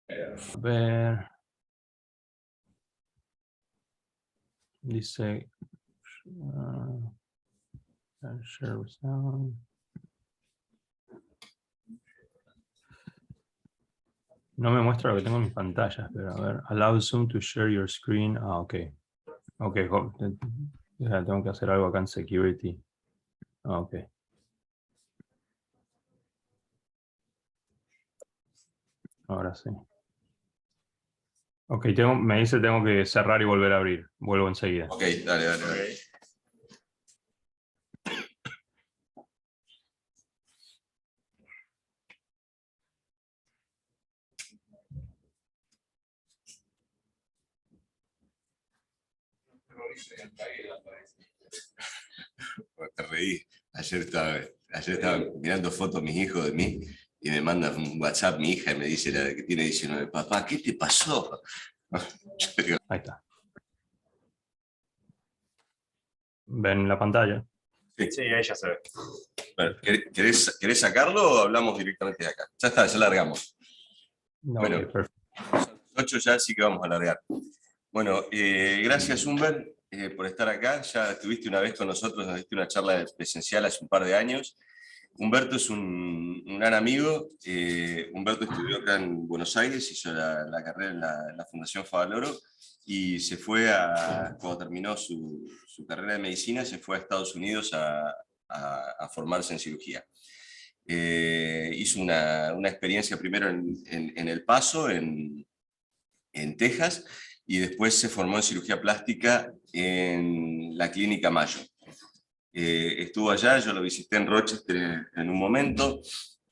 A ver. Dice... share sound. No me muestra lo que tengo en mis pantallas, pero a ver. Allow Zoom to share your screen. Ah, ok. Ok, tengo que hacer algo acá en security. Ah, ok. Ahora sí. Ok, me dice tengo que cerrar y volver a abrir. Vuelvo enseguida. Ok, dale. Te reí. Ayer estaba mirando fotos mis hijos de mí y me manda un WhatsApp mi hija y me dice, la que tiene 19, papá, ¿qué te pasó? Ahí está. ¿Ven la pantalla? Sí, ahí ya se ve. Bueno, ¿querés sacarlo o hablamos directamente de acá? Ya está, ya largamos. No, Bueno, okay, perfecto. 8 ya sí que vamos a largar. Bueno, gracias Humbert por estar acá. Ya estuviste una vez con nosotros, nos diste una charla presencial hace un par de años. Humberto es un gran amigo. Humberto estudió acá en Buenos Aires, hizo la carrera en la Fundación Favaloro y se fue cuando terminó su carrera de medicina, se fue a Estados Unidos a formarse en cirugía. Hizo una experiencia primero en El Paso, en Texas, y después se formó en cirugía plástica en la Clínica Mayo. Estuvo allá, yo lo visité en Rochester en un momento,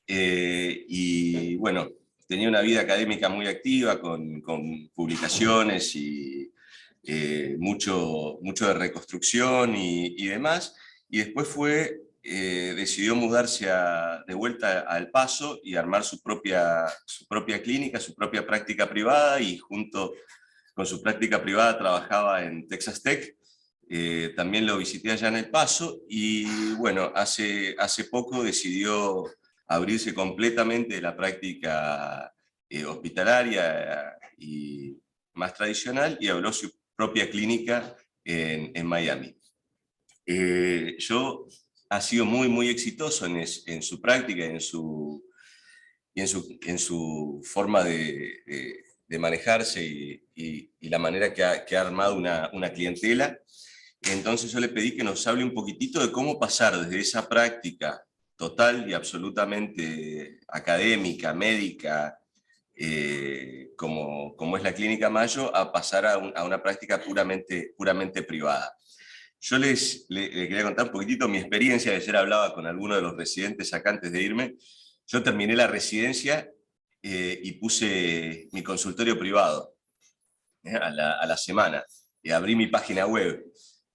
y bueno, tenía una vida académica muy activa, con publicaciones y mucho de reconstrucción y demás, y después decidió mudarse de vuelta a El Paso y armar su propia clínica, su propia práctica privada, y junto con su práctica privada trabajaba en Texas Tech. También lo visité allá en El Paso y bueno, hace poco decidió abrirse completamente de la práctica hospitalaria y más tradicional y abrió su propia clínica en Miami. Ha sido muy exitoso en su práctica y en su forma de manejarse y la manera que ha armado una clientela. Entonces yo le pedí que nos hable un poquitito de cómo pasar desde esa práctica total y absolutamente académica, médica, como es la Clínica Mayo, a pasar a una práctica puramente privada. Yo le quería contar un poquitito mi experiencia. Ayer hablaba con alguno de los residentes acá antes de irme. Yo terminé la residencia y puse mi consultorio privado a la semana. Y abrí mi página web,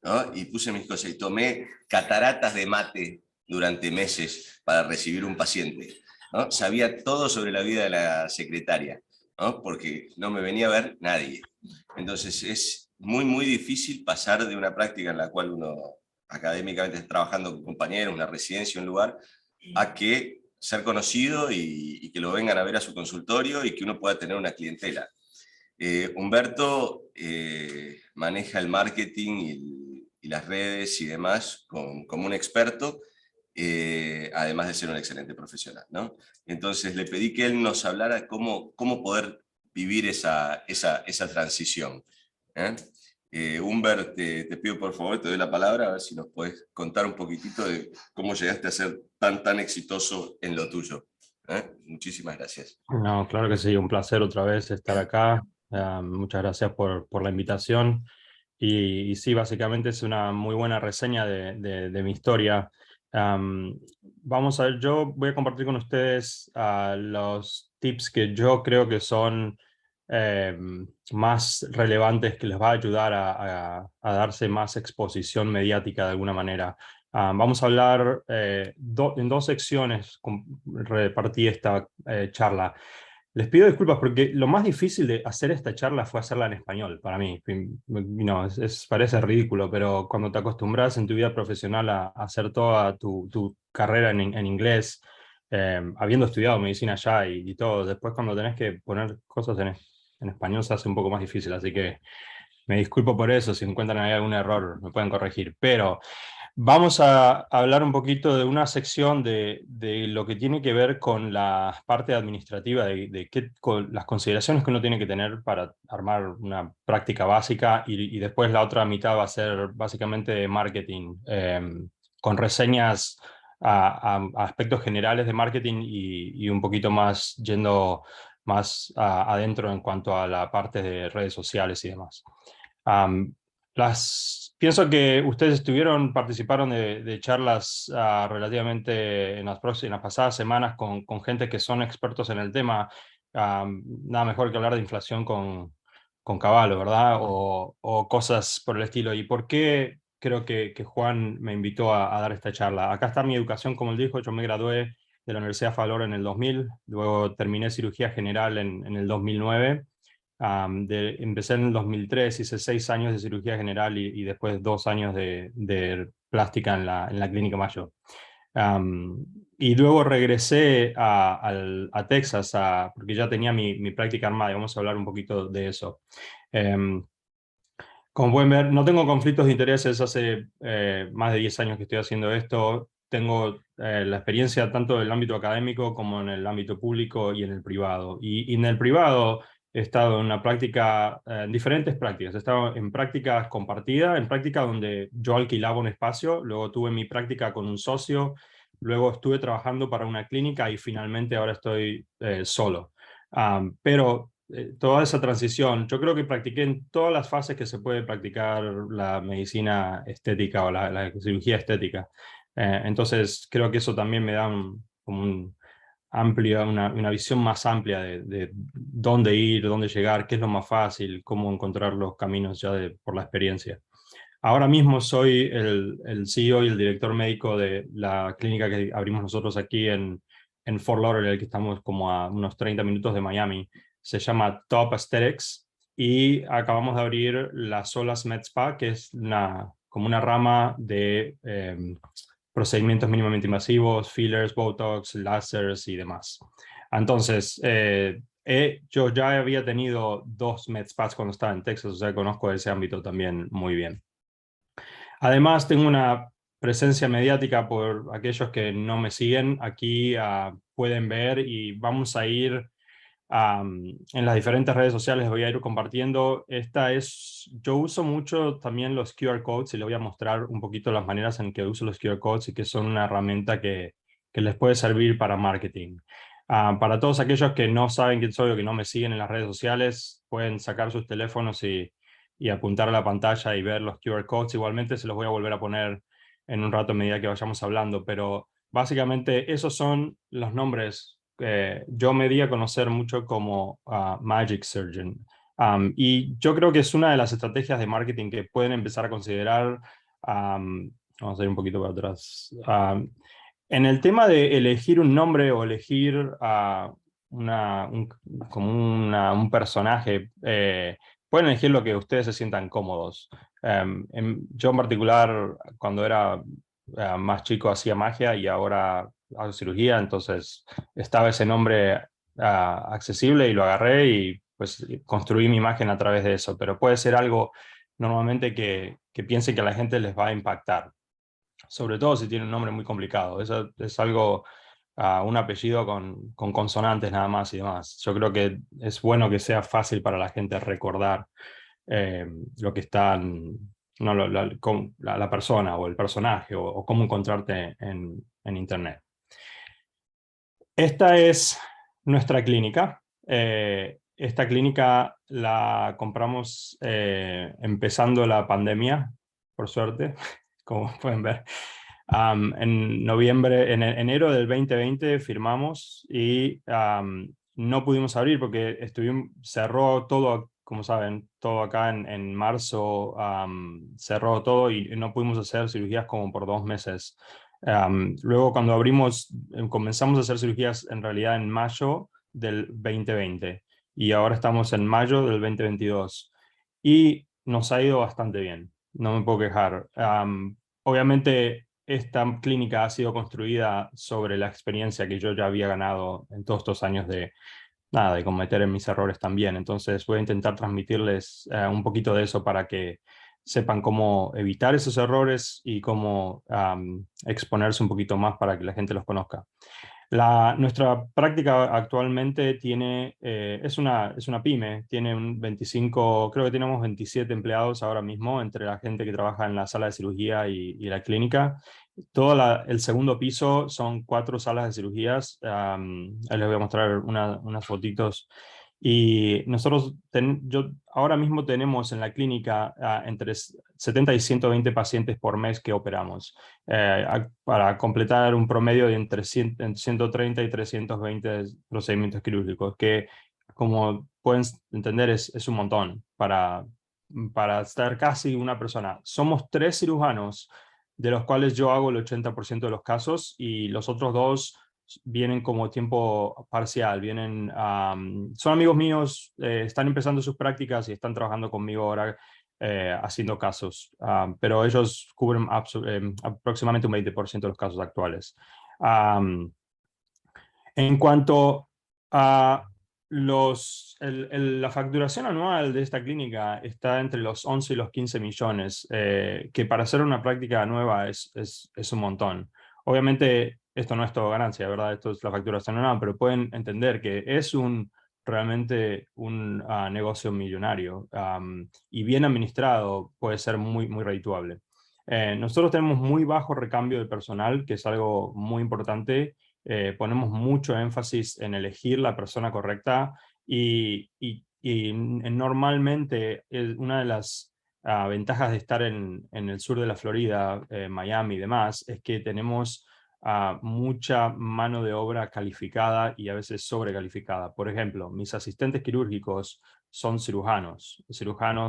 ¿no? Y puse mis cosas y tomé cataratas de mate durante meses para recibir un paciente, ¿no? Sabía todo sobre la vida de la secretaria, ¿no? Porque no me venía a ver nadie. Entonces es muy difícil pasar de una práctica en la cual uno académicamente está trabajando con compañeros, una residencia, un lugar, a que ser conocido y que lo vengan a ver a su consultorio y que uno pueda tener una clientela. Humberto maneja el marketing y las redes y demás como un experto, además de ser un excelente profesional, ¿no? Entonces le pedí que él nos hablara cómo poder vivir esa transición. Humbert, te pido por favor, te doy la palabra, a ver si nos puedes contar un poquitito de cómo llegaste a ser tan exitoso en lo tuyo. Muchísimas gracias. No, claro que sí, un placer otra vez estar acá. Muchas gracias por la invitación. Y sí, básicamente es una muy buena reseña de mi historia. Vamos a ver, yo voy a compartir con ustedes los tips que yo creo que son más relevantes, que les va a ayudar a darse más exposición mediática de alguna manera. Vamos a hablar en dos secciones, repartí esta charla. Les pido disculpas porque lo más difícil de hacer esta charla fue hacerla en español, para mí. No, parece ridículo, pero cuando te acostumbras en tu vida profesional a hacer toda tu carrera en inglés, habiendo estudiado medicina allá y todo. Después cuando tenés que poner cosas en español se hace un poco más difícil, así que me disculpo por eso, si encuentran ahí algún error me pueden corregir. Pero vamos a hablar un poquito de una sección de lo que tiene que ver con la parte administrativa, con las consideraciones que uno tiene que tener para armar una práctica básica y después la otra mitad va a ser básicamente marketing, con reseñas a aspectos generales de marketing y un poquito más yendo más adentro en cuanto a la parte de redes sociales y demás. Am, pienso que ustedes participaron de charlas relativamente en las pasadas semanas con gente que son expertos en el tema. Nada mejor que hablar de inflación con Caballo, ¿verdad? O cosas por el estilo. ¿Y por qué creo que Juan me invitó a dar esta charla? Acá está mi educación, como él dijo, yo me gradué de la Universidad Fallor en el 2000, luego terminé cirugía general en el 2009. Empecé en el 2003, hice 6 años de cirugía general y después 2 años de plástica en la Clínica Mayo. Um, y luego regresé a Texas porque ya tenía mi práctica armada y vamos a hablar un poquito de eso. Um, Como pueden ver, no tengo conflictos de intereses, hace más de 10 años que estoy haciendo esto. Tengo la experiencia tanto en el ámbito académico como en el ámbito público y en el privado. Y en el privado he estado en una práctica, en diferentes prácticas. He estado en prácticas compartidas, en práctica donde yo alquilaba un espacio, luego tuve mi práctica con un socio, luego estuve trabajando para una clínica y finalmente ahora estoy solo. Pero toda esa transición, yo creo que practiqué en todas las fases que se puede practicar la medicina estética o la cirugía estética. Entonces, creo que eso también me da como una visión más amplia de dónde ir, dónde llegar, qué es lo más fácil, cómo encontrar los caminos ya por la experiencia. Ahora mismo soy el CEO y el director médico de la clínica que abrimos nosotros aquí en Fort Lauderdale, que estamos como a unos 30 minutos de Miami. Se llama Top Aesthetics y acabamos de abrir la Solas Med Spa, que es como una rama de procedimientos mínimamente invasivos, fillers, Botox, láseres y demás. Entonces, yo ya había tenido 2 med spas cuando estaba en Texas, o sea, conozco ese ámbito también muy bien. Además, tengo una presencia mediática por aquellos que no me siguen. Aquí pueden ver y vamos a ir en las diferentes redes sociales, voy a ir compartiendo. Yo uso mucho también los QR codes y les voy a mostrar un poquito las maneras en que uso los QR codes y que son una herramienta que les puede servir para marketing. Para todos aquellos que no saben quién soy o que no me siguen en las redes sociales, pueden sacar sus teléfonos y apuntar a la pantalla y ver los QR codes. Igualmente se los voy a volver a poner en un rato a medida que vayamos hablando, pero básicamente esos son los nombres que yo me di a conocer mucho como Magic Surgeon. Y yo creo que es una de las estrategias de marketing que pueden empezar a considerar. Vamos a ir un poquito para atrás. En el tema de elegir un nombre o elegir un personaje, pueden elegir lo que ustedes se sientan cómodos. Yo en particular, cuando era más chico, hacía magia y ahora hago cirugía, entonces estaba ese nombre accesible y lo agarré y pues construí mi imagen a través de eso, pero puede ser algo normalmente que piensen que a la gente les va a impactar, sobre todo si tiene un nombre muy complicado. Eso es algo, un apellido con consonantes nada más y demás. Yo creo que es bueno que sea fácil para la gente recordar lo que están, no, la persona o el personaje o cómo encontrarte en Internet. Esta es nuestra clínica. Esta clínica la compramos empezando la pandemia, por suerte, como pueden ver. En enero del 2020 firmamos y no pudimos abrir porque cerró todo, como saben, todo acá en marzo, cerró todo y no pudimos hacer cirugías como por 2 meses. Luego cuando abrimos, comenzamos a hacer cirugías en realidad en mayo del 2020 y ahora estamos en mayo del 2022 y nos ha ido bastante bien, no me puedo quejar. Obviamente esta clínica ha sido construida sobre la experiencia que yo ya había ganado en todos estos años de cometer en mis errores también. Entonces voy a intentar transmitirles un poquito de eso para que sepan cómo evitar esos errores y cómo exponerse un poquito más para que la gente los conozca. Nuestra práctica actualmente es una pyme, tiene un 25, creo que tenemos 27 empleados ahora mismo entre la gente que trabaja en la sala de cirugía y la clínica. El segundo piso son 4 salas de cirugías. Ahí les voy a mostrar unas fotitos. Y ahora mismo tenemos en la clínica entre 70 y 120 pacientes por mes que operamos, para completar un promedio de entre 130 y 320 procedimientos quirúrgicos, que como pueden entender es un montón para estar casi una persona. Somos 3 cirujanos, de los cuales yo hago el 80% de los casos y los otros 2 vienen como tiempo parcial, son amigos míos, están empezando sus prácticas y están trabajando conmigo ahora haciendo casos, pero ellos cubren aproximadamente un 20% de los casos actuales. En cuanto a la facturación anual de esta clínica está entre los 11 y los 15 millones, que para hacer una práctica nueva es un montón. Obviamente esto no es todo ganancia, ¿verdad? Esto es la facturación anual, pero pueden entender que es realmente un negocio millonario, y bien administrado puede ser muy, muy redituable. Nosotros tenemos muy bajo recambio de personal, que es algo muy importante. Ponemos mucho énfasis en elegir la persona correcta y normalmente una de las ventajas de estar en el sur de la Florida, Miami y demás, es que tenemos mucha mano de obra calificada y a veces sobrecalificada. Por ejemplo, mis asistentes quirúrgicos son cirujanos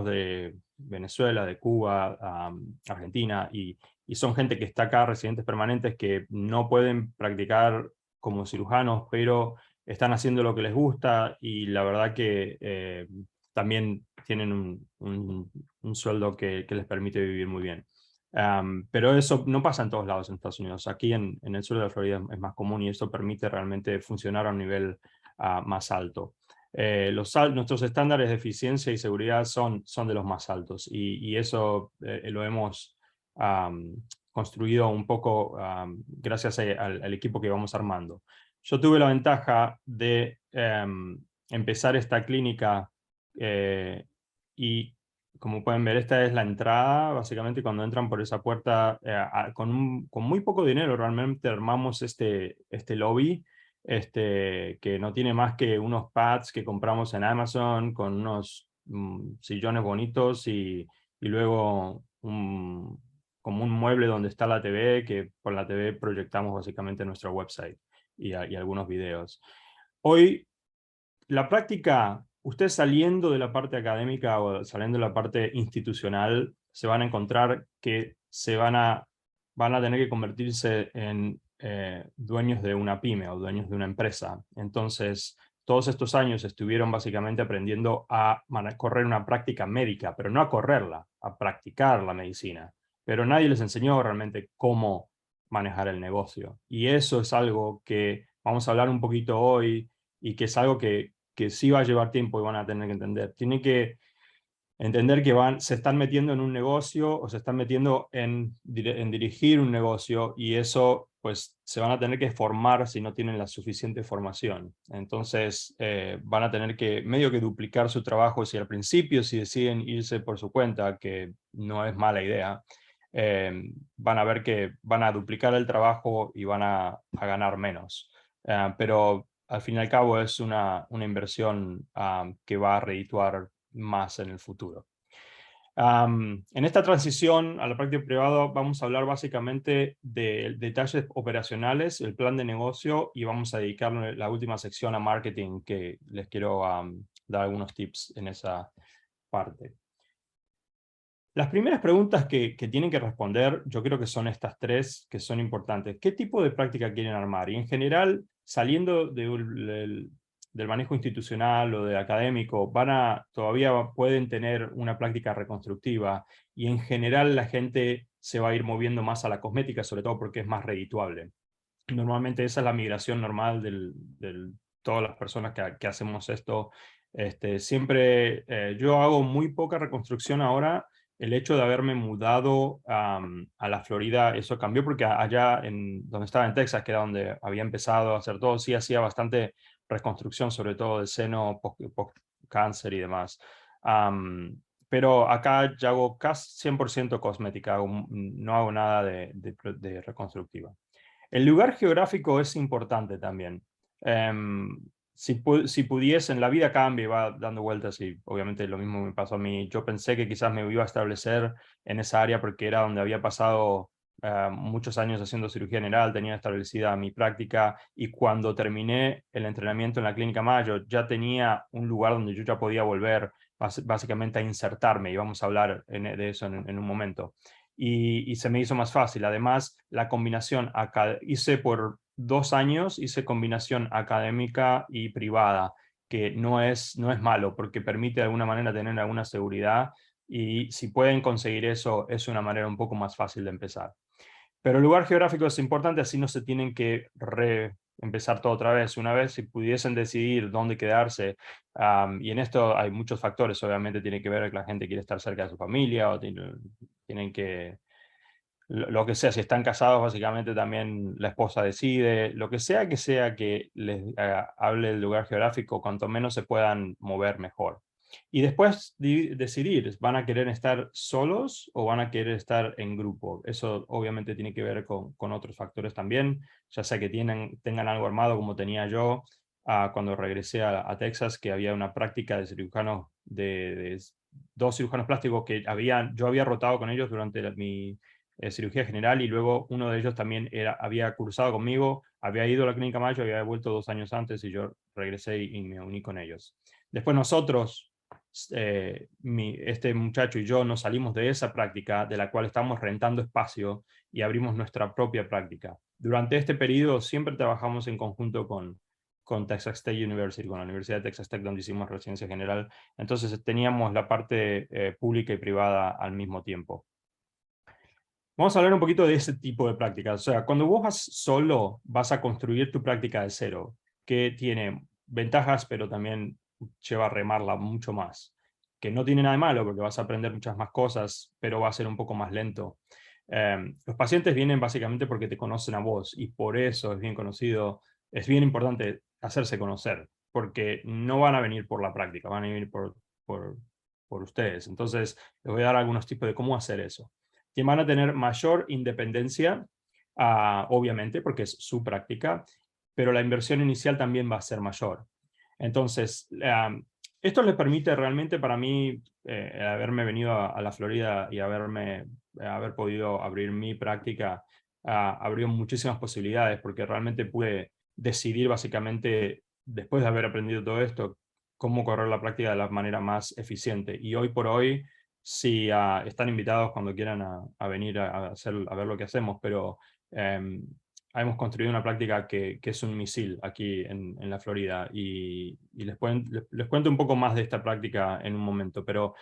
de Venezuela, de Cuba, Argentina, y son gente que está acá, residentes permanentes, que no pueden practicar como cirujanos, pero están haciendo lo que les gusta y la verdad que también tienen un sueldo que les permite vivir muy bien. Pero eso no pasa en todos lados en Estados Unidos. Aquí en el sur de la Florida es más común y eso permite realmente funcionar a un nivel más alto. Nuestros estándares de eficiencia y seguridad son de los más altos y eso lo hemos construido un poco gracias al equipo que vamos armando. Yo tuve la ventaja de empezar esta clínica y como pueden ver, esta es la entrada. Básicamente cuando entran por esa puerta, con muy poco dinero realmente armamos este lobby, que no tiene más que unos pads que compramos en Amazon con unos sillones bonitos y luego como un mueble donde está la TV, que por la TV proyectamos básicamente nuestro website y algunos videos. Hoy, la práctica, ustedes saliendo de la parte académica o saliendo de la parte institucional, se van a encontrar que van a tener que convertirse en dueños de una pyme o dueños de una empresa. Entonces, todos estos años estuvieron básicamente aprendiendo a correr una práctica médica, pero no a correrla, a practicar la medicina. Pero nadie les enseñó realmente cómo manejar el negocio. Y eso es algo que vamos a hablar un poquito hoy y que es algo que sí va a llevar tiempo y van a tener que entender. Tienen que entender que se están metiendo en un negocio o se están metiendo en dirigir un negocio y eso pues se van a tener que formar si no tienen la suficiente formación. Entonces van a tener que medio que duplicar su trabajo si al principio si deciden irse por su cuenta, que no es mala idea. Van a ver que van a duplicar el trabajo y van a ganar menos. Pero al fin y al cabo es una inversión que va a redituar más en el futuro. En esta transición a la práctica privada vamos a hablar básicamente de detalles operacionales, el plan de negocio y vamos a dedicar la última sección a marketing, que les quiero dar algunos tips en esa parte. Las primeras preguntas que tienen que responder, yo creo que son estas 3 que son importantes. ¿Qué tipo de práctica quieren armar? Y en general, saliendo del manejo institucional o de académico, todavía pueden tener una práctica reconstructiva y en general la gente se va a ir moviendo más a la cosmética, sobre todo porque es más redituable. Normalmente esa es la migración normal de todas las personas que hacemos esto. Siempre yo hago muy poca reconstrucción ahora. El hecho de haberme mudado a la Florida, eso cambió porque allá donde estaba en Texas, que era donde había empezado a hacer todo, sí hacía bastante reconstrucción, sobre todo del seno, post-cáncer y demás. Pero acá ya hago casi 100% cosmética, no hago nada de reconstructiva. El lugar geográfico es importante también. Si pudiesen, la vida cambia y va dando vueltas y obviamente lo mismo me pasó a mí. Yo pensé que quizás me iba a establecer en esa área porque era donde había pasado muchos años haciendo cirugía general, tenía establecida mi práctica y cuando terminé el entrenamiento en la Clínica Mayo ya tenía un lugar donde yo ya podía volver básicamente a insertarme y vamos a hablar de eso en un momento y se me hizo más fácil. Además, la combinación, hice por 2 años, hice combinación académica y privada, que no es malo porque permite de alguna manera tener alguna seguridad y si pueden conseguir eso, es una manera un poco más fácil de empezar. Pero el lugar geográfico es importante, así no se tienen que empezar todo otra vez. Una vez, si pudiesen decidir dónde quedarse, y en esto hay muchos factores, obviamente tiene que ver que la gente quiere estar cerca de su familia o tienen que, lo que sea, si están casados, básicamente también la esposa decide, lo que sea que les hable del lugar geográfico, cuanto menos se puedan mover mejor. Y después decidir, ¿van a querer estar solos o van a querer estar en grupo? Eso obviamente tiene que ver con otros factores también, ya sea que tengan algo armado como tenía yo cuando regresé a Texas, que había una práctica de cirujanos, de 2 cirujanos plásticos que yo había rotado con ellos durante mi cirugía general y luego uno de ellos también había cursado conmigo, había ido a la Clínica Mayo, había vuelto 2 años antes y yo regresé y me uní con ellos. Después nosotros, este muchacho y yo nos salimos de esa práctica de la cual estamos rentando espacio y abrimos nuestra propia práctica. Durante este periodo siempre trabajamos en conjunto con Texas State University, con la Universidad de Texas Tech, donde hicimos residencia general. Entonces teníamos la parte pública y privada al mismo tiempo. Vamos a hablar un poquito de ese tipo de prácticas. O sea, cuando vos vas solo, vas a construir tu práctica de cero, que tiene ventajas, pero también lleva a remarla mucho más. Que no tiene nada de malo, porque vas a aprender muchas más cosas, pero va a ser un poco más lento. Los pacientes vienen básicamente porque te conocen a vos, y por eso es bien conocido, es bien importante hacerse conocer, porque no van a venir por la práctica, van a venir por ustedes. Entonces, les voy a dar algunos tipos de cómo hacer eso que van a tener mayor independencia, obviamente, porque es su práctica, pero la inversión inicial también va a ser mayor. Entonces, esto les permite realmente para mí haberme venido a la Florida y haber podido abrir mi práctica, abrió muchísimas posibilidades porque realmente pude decidir básicamente, después de haber aprendido todo esto, cómo correr la práctica de la manera más eficiente. Y hoy por hoy, sí, están invitados cuando quieran a venir a ver lo que hacemos, pero hemos construido una práctica que es un misil aquí en la Florida y les cuento un poco más de esta práctica en un momento, pero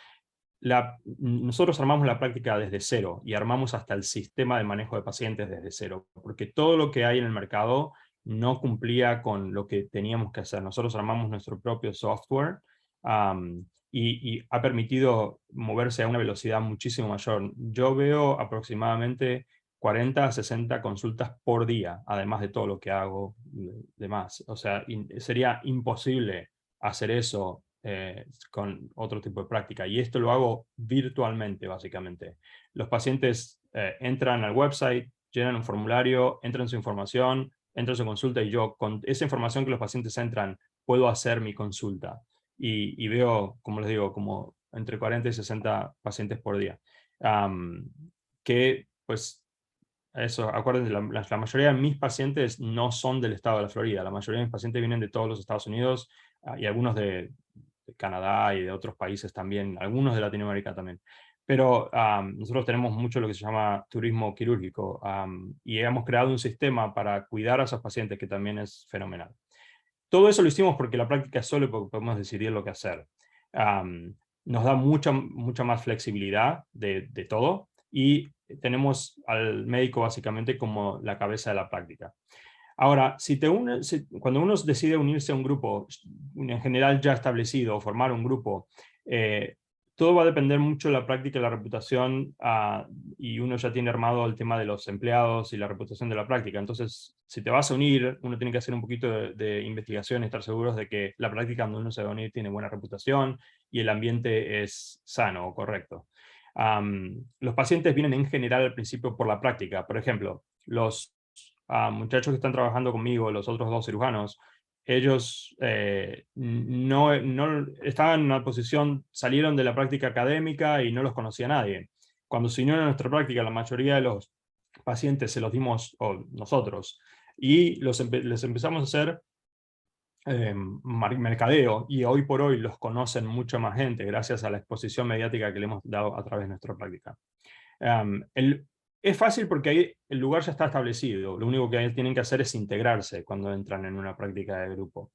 nosotros armamos la práctica desde cero y armamos hasta el sistema de manejo de pacientes desde cero, porque todo lo que hay en el mercado no cumplía con lo que teníamos que hacer. Nosotros armamos nuestro propio software y ha permitido moverse a una velocidad muchísimo mayor. Yo veo aproximadamente 40 a 60 consultas por día, además de todo lo que hago demás. O sea, sería imposible hacer eso con otro tipo de práctica. Y esto lo hago virtualmente, básicamente. Los pacientes entran al website, llenan un formulario, entran su información, entran su consulta y yo con esa información que los pacientes entran puedo hacer mi consulta. Y veo, como les digo, como entre 40 y 60 pacientes por día. Que pues eso, acuérdense, la mayoría de mis pacientes no son del estado de la Florida, la mayoría de mis pacientes vienen de todos los Estados Unidos y algunos de Canadá y de otros países también, algunos de Latinoamérica también. Pero nosotros tenemos mucho lo que se llama turismo quirúrgico y hemos creado un sistema para cuidar a esos pacientes que también es fenomenal. todo eso lo hicimos porque la práctica es solo porque podemos decidir lo que hacer. Nos da mucha más flexibilidad de todo y tenemos al médico básicamente como la cabeza de la práctica. Ahora, cuando uno decide unirse a un grupo, en general ya establecido, o formar un grupo, todo va a depender mucho de la práctica y la reputación, y uno ya tiene armado el tema de los empleados y la reputación de la práctica. Entonces, si te vas a unir, uno tiene que hacer un poquito de investigación, estar seguros de que la práctica donde uno se va a unir tiene buena reputación y el ambiente es sano o correcto. Los pacientes vienen en general al principio por la práctica. Por ejemplo, los muchachos que están trabajando conmigo, los otros 2 cirujanos, ellos no estaban en una posición, salieron de la práctica académica y no los conocía nadie. Cuando se unieron a nuestra práctica, la mayoría de los pacientes se los dimos nosotros y les empezamos a hacer mercadeo, y hoy por hoy los conocen mucha más gente gracias a la exposición mediática que le hemos dado a través de nuestra práctica. Es fácil porque ahí el lugar ya está establecido. Lo único que tienen que hacer es integrarse cuando entran en una práctica de grupo.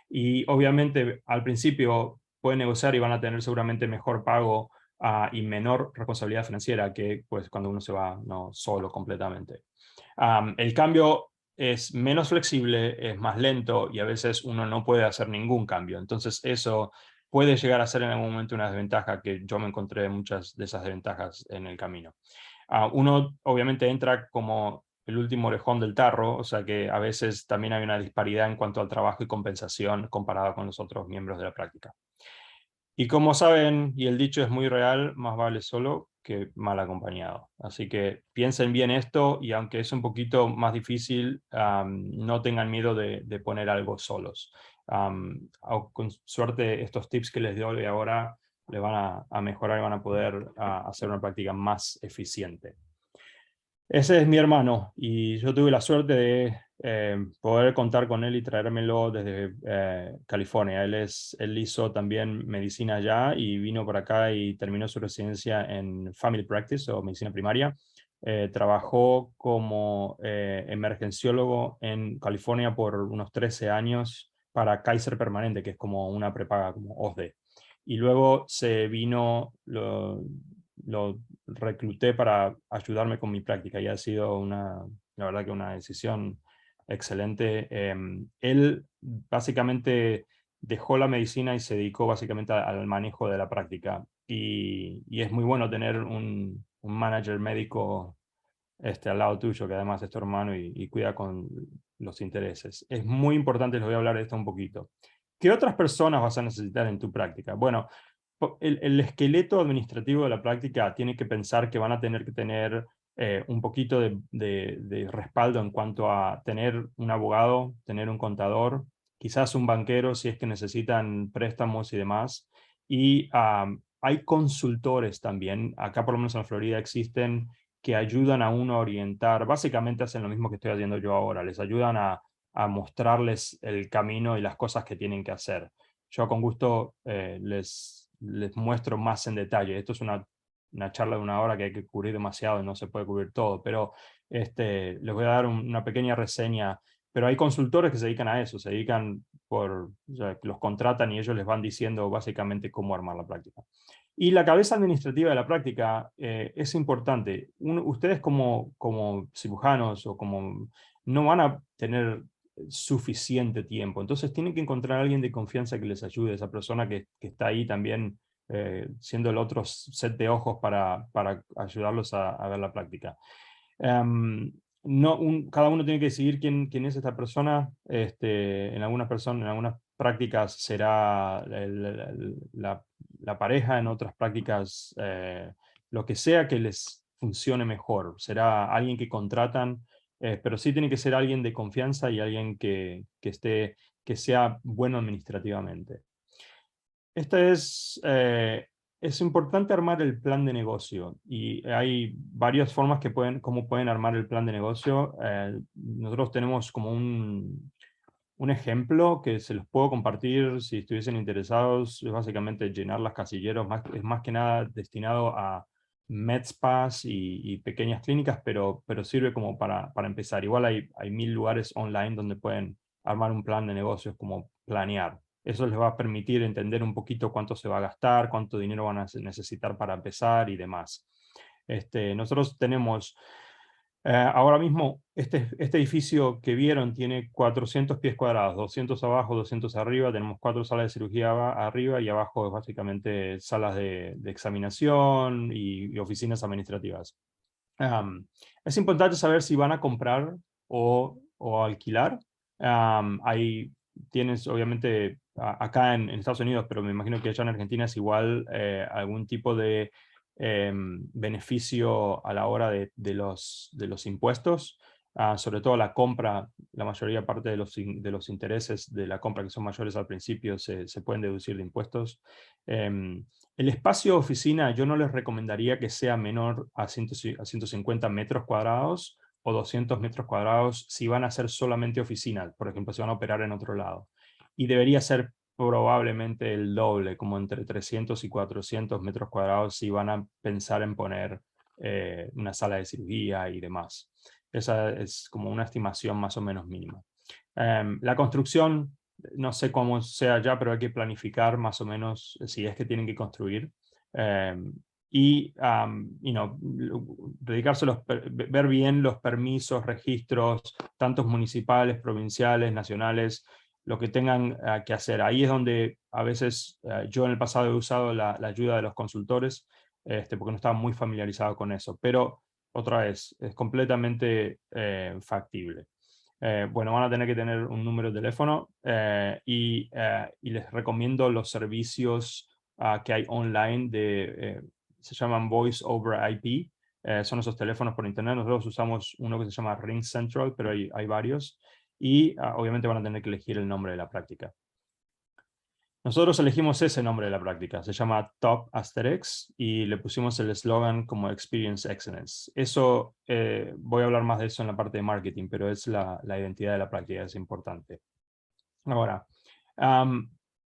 Y obviamente al principio pueden negociar y van a tener seguramente mejor pago y menor responsabilidad financiera que pues, cuando uno se va no, solo completamente. El cambio es menos flexible, es más lento y a veces uno no puede hacer ningún cambio. Entonces eso puede llegar a ser en algún momento una desventaja, que yo me encontré muchas de esas desventajas en el camino. Uno obviamente entra como el último orejón del tarro, o sea que a veces también hay una disparidad en cuanto al trabajo y compensación comparado con los otros miembros de la práctica. Y como saben, y el dicho es muy real, más vale solo que mal acompañado. Así que piensen bien esto y aunque es un poquito más difícil, no tengan miedo de poner algo solos. Con suerte estos tips que les doy ahora le van a mejorar y van a poder hacer una práctica más eficiente. Ese es mi hermano y yo tuve la suerte de poder contar con él y traérmelo desde California. Él hizo también medicina allá y vino por acá y terminó su residencia en Family Practice o medicina primaria. Trabajó como emergenciólogo en California por unos 13 años para Kaiser Permanente, que es como una prepaga, como OSDE. Y luego se vino, lo recluté para ayudarme con mi práctica y ha sido la verdad que una decisión excelente. Él básicamente dejó la medicina y se dedicó básicamente al manejo de la práctica y es muy bueno tener un manager médico al lado tuyo, que además es tu hermano y cuida con los intereses. Es muy importante, les voy a hablar de esto un poquito. ¿Qué otras personas vas a necesitar en tu práctica? Bueno, el esqueleto administrativo de la práctica tiene que pensar que van a tener que tener un poquito de respaldo en cuanto a tener un abogado, tener un contador, quizás un banquero si es que necesitan préstamos y demás. Y hay consultores también. Acá por lo menos en Florida existen que ayudan a uno a orientar. Básicamente hacen lo mismo que estoy haciendo yo ahora. Les ayudan a mostrarles el camino y las cosas que tienen que hacer. Yo con gusto les muestro más en detalle. Esto es una charla de 1 hora que hay que cubrir demasiado y no se puede cubrir todo, pero les voy a dar una pequeña reseña. Pero hay consultores que se dedican a eso, se dedican o sea, los contratan y ellos les van diciendo básicamente cómo armar la práctica. Y la cabeza administrativa de la práctica es importante. Ustedes como cirujanos o como no van a tener suficiente tiempo. Entonces tienen que encontrar a alguien de confianza que les ayude, esa persona que está ahí también siendo el otro set de ojos para ayudarlos a ver la práctica. No, cada uno tiene que decidir quién es esta persona. En algunas personas, en algunas prácticas será la pareja, en otras prácticas lo que sea que les funcione mejor. Será alguien que contratan, pero sí tiene que ser alguien de confianza y alguien que sea bueno administrativamente. Es importante armar el plan de negocio y hay varias formas cómo pueden armar el plan de negocio. Nosotros tenemos como un ejemplo que se los puedo compartir si estuviesen interesados. Es básicamente llenar las casilleros, es más que nada destinado a med spas y pequeñas clínicas, pero sirve como para empezar. Igual hay 1000 lugares online donde pueden armar un plan de negocios, como planear. Eso les va a permitir entender un poquito cuánto se va a gastar, cuánto dinero van a necesitar para empezar y demás. Nosotros tenemos, ahora mismo, este edificio que vieron tiene 400 pies cuadrados, 200 abajo, 200 arriba. Tenemos 4 salas de cirugía arriba y abajo básicamente salas de examinación y oficinas administrativas. Es importante saber si van a comprar o alquilar. Ahí tienes, obviamente, acá en Estados Unidos, pero me imagino que allá en Argentina es igual, algún tipo de beneficio a la hora de los impuestos. Sobre todo la compra, la mayoría parte de los intereses de la compra que son mayores al principio se pueden deducir de impuestos. Em, el espacio de oficina yo no les recomendaría que sea menor a 150 metros cuadrados o 200 metros cuadrados si van a ser solamente oficinas, por ejemplo, si van a operar en otro lado. Y debería ser probablemente el doble, como entre 300 y 400 metros cuadrados si van a pensar en poner una sala de cirugía y demás. Esa es como una estimación más o menos mínima. La construcción, no sé cómo sea ya, pero hay que planificar más o menos si es que tienen que construir. Y dedicarse ver bien los permisos, registros, tantos municipales, provinciales, nacionales, lo que tengan que hacer. Ahí es donde a veces yo en el pasado he usado la ayuda de los consultores, porque no estaba muy familiarizado con eso, pero otra vez, es completamente factible. Bueno, van a tener que tener un número de teléfono y les recomiendo los servicios que hay online se llaman Voice over IP. Son esos teléfonos por internet. Nosotros usamos uno que se llama Ring Central, pero hay varios. Y obviamente van a tener que elegir el nombre de la práctica. Nosotros elegimos ese nombre de la práctica, se llama Top Asterix y le pusimos el eslogan como Experience Excellence. Eso, voy a hablar más de eso en la parte de marketing, pero es la identidad de la práctica, es importante. Ahora,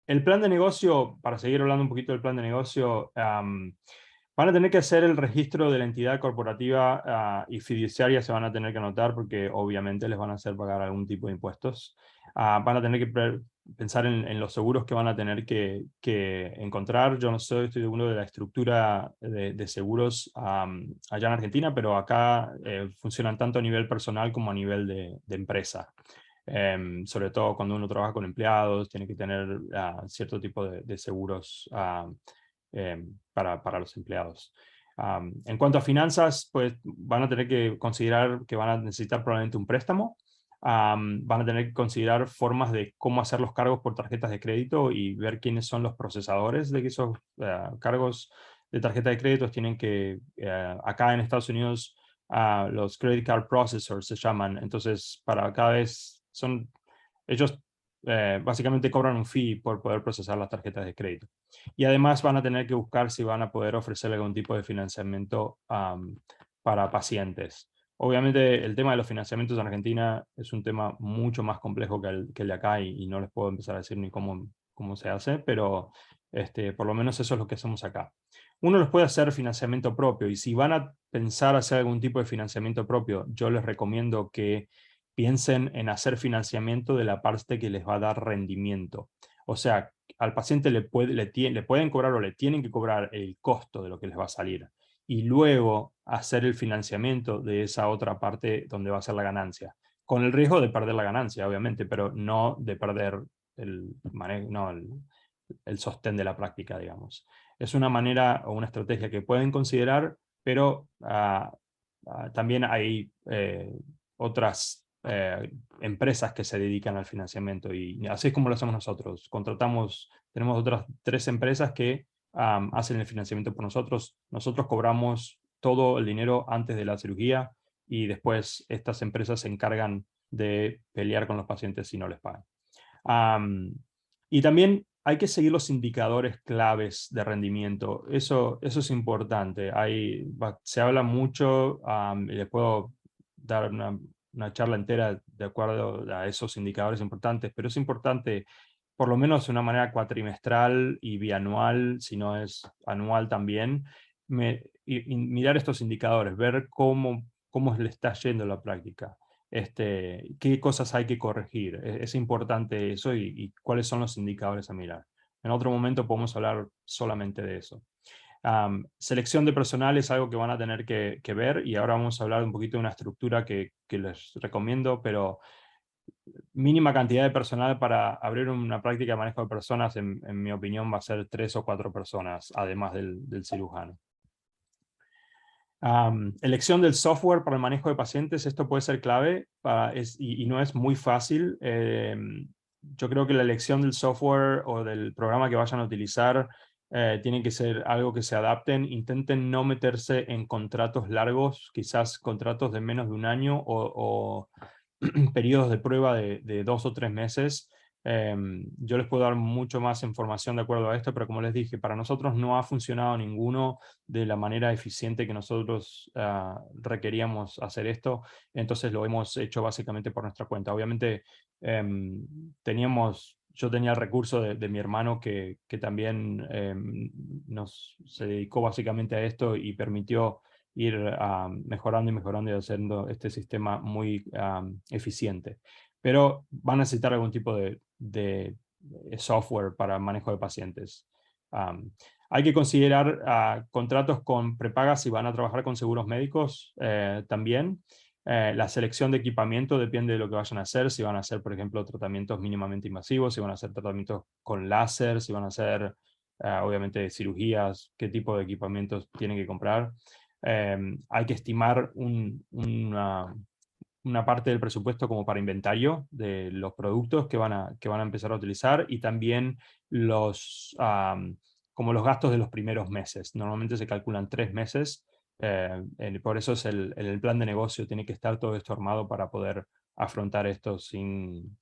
el plan de negocio, para seguir hablando un poquito del plan de negocio, van a tener que hacer el registro de la entidad corporativa y fiduciaria, se van a tener que anotar porque obviamente les van a hacer pagar algún tipo de impuestos. Van a tener que pensar en los seguros que van a tener que encontrar. Yo no estoy seguro de la estructura de seguros allá en Argentina, pero acá funcionan tanto a nivel personal como a nivel de empresa. Sobre todo cuando uno trabaja con empleados, tiene que tener cierto tipo de seguros para los empleados. En cuanto a finanzas, pues van a tener que considerar que van a necesitar probablemente un préstamo. Van a tener que considerar formas de cómo hacer los cargos por tarjetas de crédito y ver quiénes son los procesadores de esos cargos de tarjeta de crédito. Tienen que, acá en Estados Unidos, los credit card processors se llaman. Entonces, para cada vez ellos básicamente cobran un fee por poder procesar las tarjetas de crédito. Y además van a tener que buscar si van a poder ofrecerle algún tipo de financiamiento para pacientes. Obviamente el tema de los financiamientos en Argentina es un tema mucho más complejo que el de acá y no les puedo empezar a decir ni cómo se hace, pero por lo menos eso es lo que hacemos acá. Uno les puede hacer financiamiento propio y si van a pensar hacer algún tipo de financiamiento propio, yo les recomiendo que piensen en hacer financiamiento de la parte que les va a dar rendimiento. O sea, al paciente le pueden cobrar o le tienen que cobrar el costo de lo que les va a salir y luego hacer el financiamiento de esa otra parte donde va a ser la ganancia, con el riesgo de perder la ganancia, obviamente, pero no de perder el sostén de la práctica, digamos. Es una manera o una estrategia que pueden considerar, pero también hay otras empresas que se dedican al financiamiento y así es como lo hacemos nosotros. Tenemos otras 3 empresas que hacen el financiamiento por nosotros. Nosotros cobramos todo el dinero antes de la cirugía y después estas empresas se encargan de pelear con los pacientes si no les pagan. Y también hay que seguir los indicadores claves de rendimiento. Eso es importante. Se habla mucho y les puedo dar una charla entera de acuerdo a esos indicadores importantes, pero es importante por lo menos de una manera cuatrimestral y bianual, si no es anual también, y mirar estos indicadores, ver cómo le está yendo la práctica. qué cosas hay que corregir. Es importante eso y cuáles son los indicadores a mirar. En otro momento podemos hablar solamente de eso. Selección de personal es algo que van a tener que ver, y ahora vamos a hablar un poquito de una estructura que les recomiendo, pero mínima cantidad de personal para abrir una práctica de manejo de personas, en mi opinión, va a ser 3 o 4 personas, además del cirujano. Elección del software para el manejo de pacientes, esto puede ser clave y no es muy fácil. Yo creo que la elección del software o del programa que vayan a utilizar tiene que ser algo que se adapten. Intenten no meterse en contratos largos, quizás contratos de menos de un año o periodos de prueba de 2 o 3 meses. Yo les puedo dar mucho más información de acuerdo a esto, pero como les dije, para nosotros no ha funcionado ninguno de la manera eficiente que nosotros requeríamos hacer esto, entonces lo hemos hecho básicamente por nuestra cuenta. Obviamente yo tenía el recurso de mi hermano que también se dedicó básicamente a esto y permitió ir mejorando y mejorando y haciendo este sistema muy eficiente. Pero van a necesitar algún tipo de software para manejo de pacientes. Hay que considerar contratos con prepagas si van a trabajar con seguros médicos también. La selección de equipamiento depende de lo que vayan a hacer, si van a hacer, por ejemplo, tratamientos mínimamente invasivos, si van a hacer tratamientos con láser, si van a hacer, obviamente, cirugías, qué tipo de equipamientos tienen que comprar. Hay que estimar una parte del presupuesto como para inventario de los productos que van a empezar a utilizar, y también como los gastos de los primeros meses. Normalmente se calculan 3 meses, por eso es el plan de negocio, tiene que estar todo esto armado para poder afrontar esto sin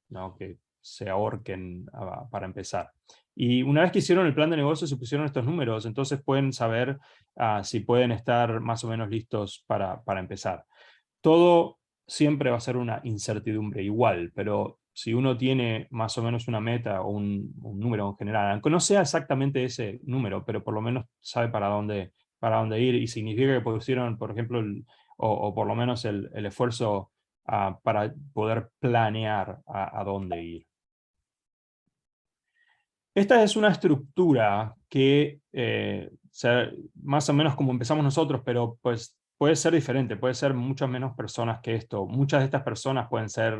¿no? que se ahorquen para empezar. Y una vez que hicieron el plan de negocio, se pusieron estos números, entonces pueden saber si pueden estar más o menos listos para empezar. Todo siempre va a ser una incertidumbre igual, pero si uno tiene más o menos una meta o un número en general, aunque no sea exactamente ese número, pero por lo menos sabe para dónde ir, y significa que pusieron, por ejemplo, o por lo menos el esfuerzo para poder planear a dónde ir. Esta es una estructura que más o menos como empezamos nosotros, pero pues puede ser diferente, puede ser muchas menos personas que esto. Muchas de estas personas pueden ser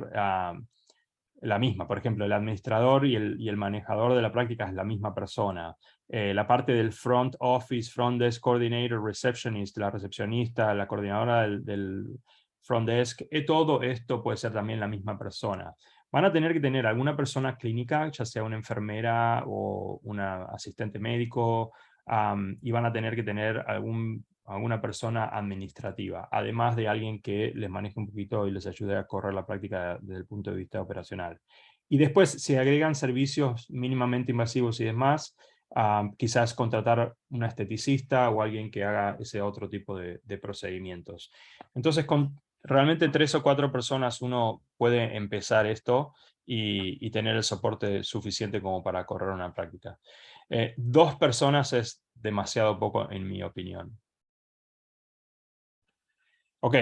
la misma. Por ejemplo, el administrador y el manejador de la práctica es la misma persona. La parte del front office, front desk coordinator, receptionist, la recepcionista, la coordinadora del front desk, todo esto puede ser también la misma persona. Van a tener que tener alguna persona clínica, ya sea una enfermera o una asistente médico, y van a tener que tener alguna persona administrativa, además de alguien que les maneje un poquito y les ayude a correr la práctica desde el punto de vista operacional. Y después, si agregan servicios mínimamente invasivos y demás, quizás contratar un esteticista o alguien que haga ese otro tipo de procedimientos. Entonces, con realmente 3 o 4 personas uno puede empezar esto y tener el soporte suficiente como para correr una práctica. 2 personas es demasiado poco, en mi opinión. Ok,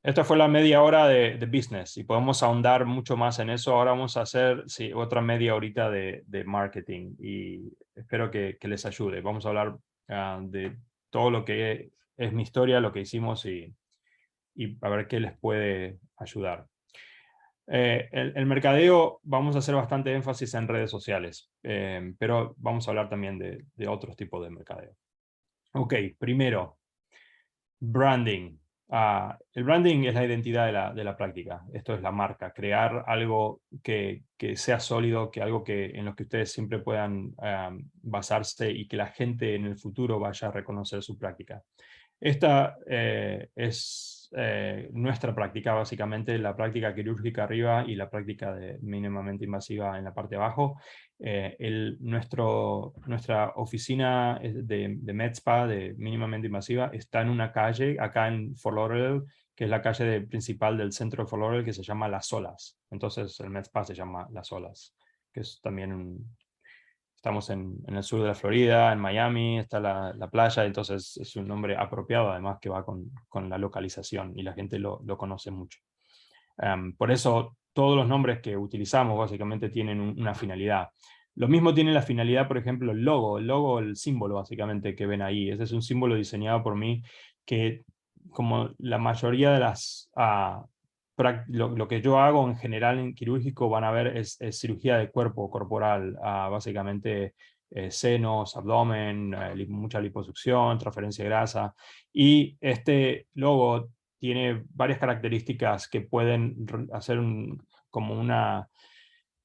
esta fue la media hora de business y podemos ahondar mucho más en eso. Ahora vamos a hacer otra media horita de marketing y espero que les ayude. Vamos a hablar de todo lo que es mi historia, lo que hicimos y a ver qué les puede ayudar. El mercadeo, vamos a hacer bastante énfasis en redes sociales, pero vamos a hablar también de otros tipos de mercadeo. Ok, primero, branding. El branding es la identidad de la práctica. Esto es la marca. Crear algo que sea sólido, algo en lo que ustedes siempre puedan basarse y que la gente en el futuro vaya a reconocer su práctica. Esta es nuestra práctica, básicamente, la práctica quirúrgica arriba y la práctica de mínimamente invasiva en la parte de abajo. Nuestra oficina de MedSpa, de mínimamente invasiva, está en una calle acá en Fort Lauderdale, que es la calle principal del centro de Fort Lauderdale, que se llama Las Olas. Entonces el MedSpa se llama Las Olas, que es también estamos en el sur de la Florida, en Miami, está la playa, entonces es un nombre apropiado, además que va con la localización y la gente lo conoce mucho. Por eso todos los nombres que utilizamos básicamente tienen una finalidad. Lo mismo tiene la finalidad, por ejemplo, el símbolo básicamente que ven ahí. Ese es un símbolo diseñado por mí que, como la mayoría de lo que yo hago en general en quirúrgico van a ver es cirugía de cuerpo corporal, básicamente senos, abdomen, mucha liposucción, transferencia de grasa. Y este logo tiene varias características que pueden hacer como una,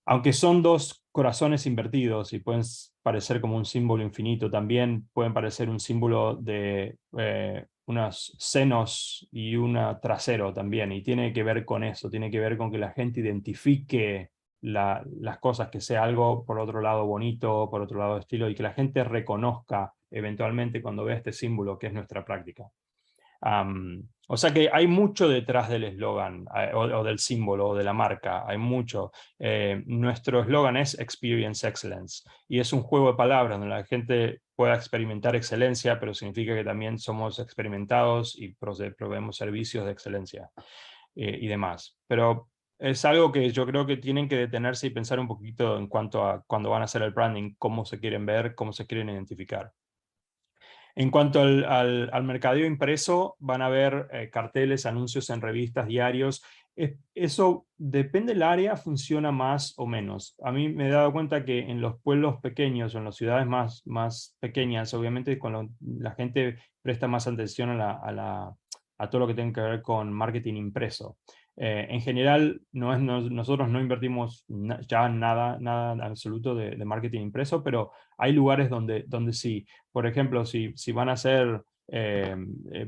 aunque son dos corazones invertidos y pueden parecer como un símbolo infinito, también pueden parecer un símbolo de unos senos y un trasero también, y tiene que ver con eso, tiene que ver con que la gente identifique las cosas, que sea algo por otro lado bonito, por otro lado estilo, y que la gente reconozca eventualmente cuando ve este símbolo que es nuestra práctica. O sea que hay mucho detrás del eslogan o del símbolo o de la marca, hay mucho. Nuestro eslogan es Experience Excellence y es un juego de palabras donde la gente pueda experimentar excelencia, pero significa que también somos experimentados y proveemos servicios de excelencia y demás. Pero es algo que yo creo que tienen que detenerse y pensar un poquito en cuanto a cuando van a hacer el branding, cómo se quieren ver, cómo se quieren identificar. En cuanto al mercadeo impreso, van a ver carteles, anuncios en revistas, diarios. Eso depende del área, funciona más o menos. A mí me he dado cuenta que en los pueblos pequeños o en las ciudades más pequeñas, obviamente la gente presta más atención a todo lo que tenga que ver con marketing impreso. En general, nosotros no invertimos ya nada en absoluto de marketing impreso, pero hay lugares donde sí. Por ejemplo, si van a hacer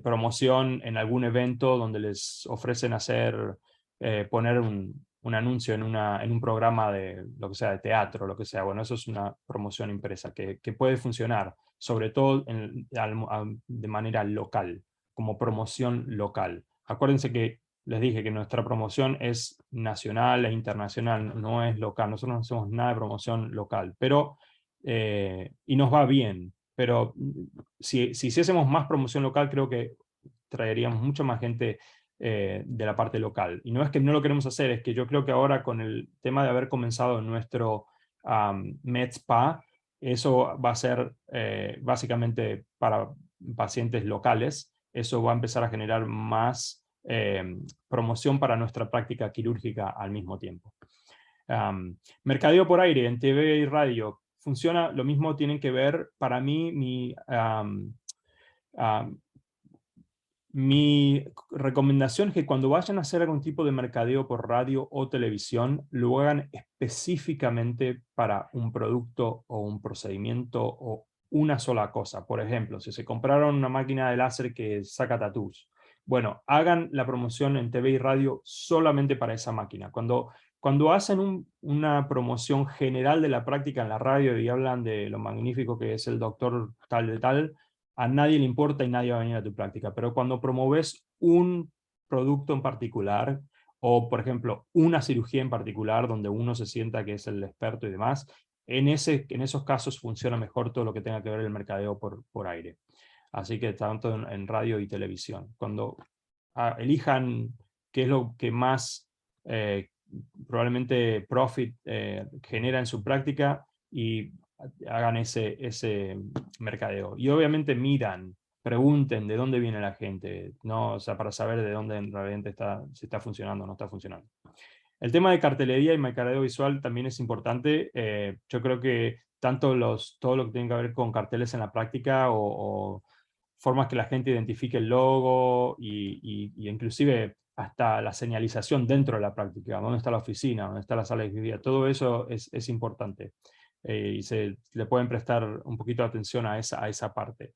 promoción en algún evento donde les ofrecen poner un anuncio en un programa de lo que sea, de teatro, lo que sea, bueno, eso es una promoción impresa que puede funcionar, sobre todo de manera local, como promoción local. Acuérdense que les dije que nuestra promoción es nacional e internacional, no es local. Nosotros no hacemos nada de promoción local, pero y nos va bien. Pero si hiciésemos más promoción local, creo que traeríamos mucha más gente de la parte local. Y no es que no lo queremos hacer, es que yo creo que ahora con el tema de haber comenzado nuestro MedSpa, eso va a ser básicamente para pacientes locales. Eso va a empezar a generar más promoción para nuestra práctica quirúrgica al mismo tiempo. Mercadeo por aire en TV y radio funciona lo mismo, tienen que ver para mí mi recomendación es que cuando vayan a hacer algún tipo de mercadeo por radio o televisión, lo hagan específicamente para un producto o un procedimiento o una sola cosa. Por ejemplo, si se compraron una máquina de láser que saca tatús, bueno, hagan la promoción en TV y radio solamente para esa máquina. Cuando hacen una promoción general de la práctica en la radio y hablan de lo magnífico que es el doctor tal de tal, a nadie le importa y nadie va a venir a tu práctica. Pero cuando promoves un producto en particular o, por ejemplo, una cirugía en particular donde uno se sienta que es el experto y demás, en esos casos funciona mejor todo lo que tenga que ver el mercadeo por aire. Así que tanto en radio y televisión. Cuando elijan qué es lo que más probablemente profit genera en su práctica y hagan ese mercadeo. Y obviamente miran, pregunten de dónde viene la gente, ¿no? O sea, para saber de dónde realmente si está funcionando o no está funcionando. El tema de cartelería y mercadeo visual también es importante. Yo creo que todo lo que tiene que ver con carteles en la práctica o formas que la gente identifique el logo y inclusive hasta la señalización dentro de la práctica, dónde está la oficina, dónde está la sala de cirugía, todo eso es importante y se le pueden prestar un poquito de atención a esa parte.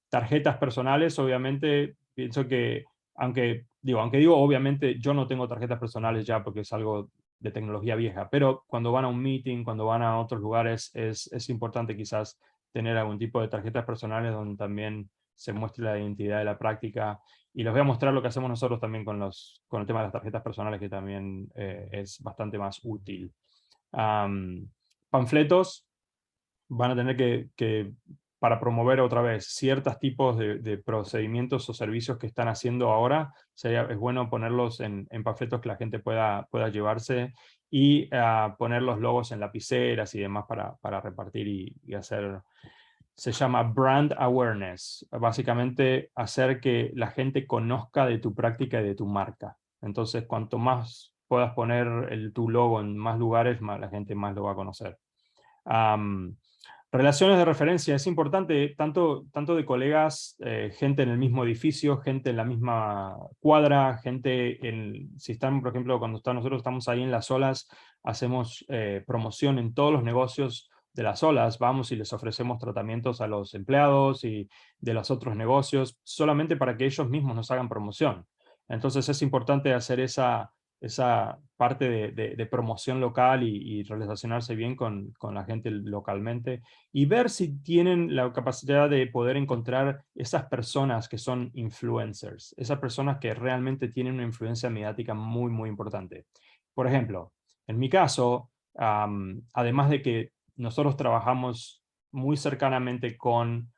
Tarjetas personales, obviamente, pienso que, aunque digo, obviamente yo no tengo tarjetas personales ya porque es algo de tecnología vieja, pero cuando van a un meeting, cuando van a otros lugares, es importante quizás tener algún tipo de tarjetas personales donde también se muestre la identidad de la práctica. Y les voy a mostrar lo que hacemos nosotros también con el tema de las tarjetas personales, que también es bastante más útil. Panfletos, van a tener para promover otra vez ciertos tipos de procedimientos o servicios que están haciendo ahora, es bueno ponerlos en panfletos que la gente pueda llevarse y poner los logos en lapiceras y demás para repartir y hacer. Se llama brand awareness, básicamente hacer que la gente conozca de tu práctica y de tu marca. Entonces, cuanto más puedas poner tu logo en más lugares, la gente más lo va a conocer. Am, Relaciones de referencia, es importante, tanto de colegas, gente en el mismo edificio, gente en la misma cuadra, si están, por ejemplo, nosotros estamos ahí en Las Olas, hacemos promoción en todos los negocios de Las Olas, vamos y les ofrecemos tratamientos a los empleados y de los otros negocios, solamente para que ellos mismos nos hagan promoción. Entonces es importante hacer esa parte de promoción local y relacionarse bien con la gente localmente y ver si tienen la capacidad de poder encontrar esas personas que son influencers, esas personas que realmente tienen una influencia mediática muy, muy importante. Por ejemplo, en mi caso, además de que nosotros trabajamos muy cercanamente con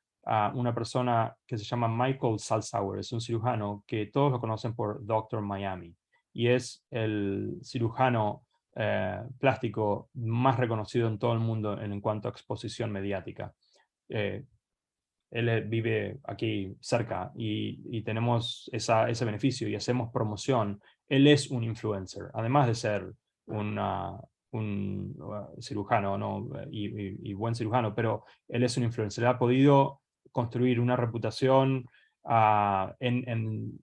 una persona que se llama Michael Salzauer, es un cirujano que todos lo conocen por Doctor Miami y es el cirujano plástico más reconocido en todo el mundo en cuanto a exposición mediática. Eh, Él vive aquí cerca y tenemos ese beneficio y hacemos promoción. Él es un influencer, además de ser un cirujano, ¿no? Y buen cirujano, pero él es un influencer. Él ha podido construir una reputación en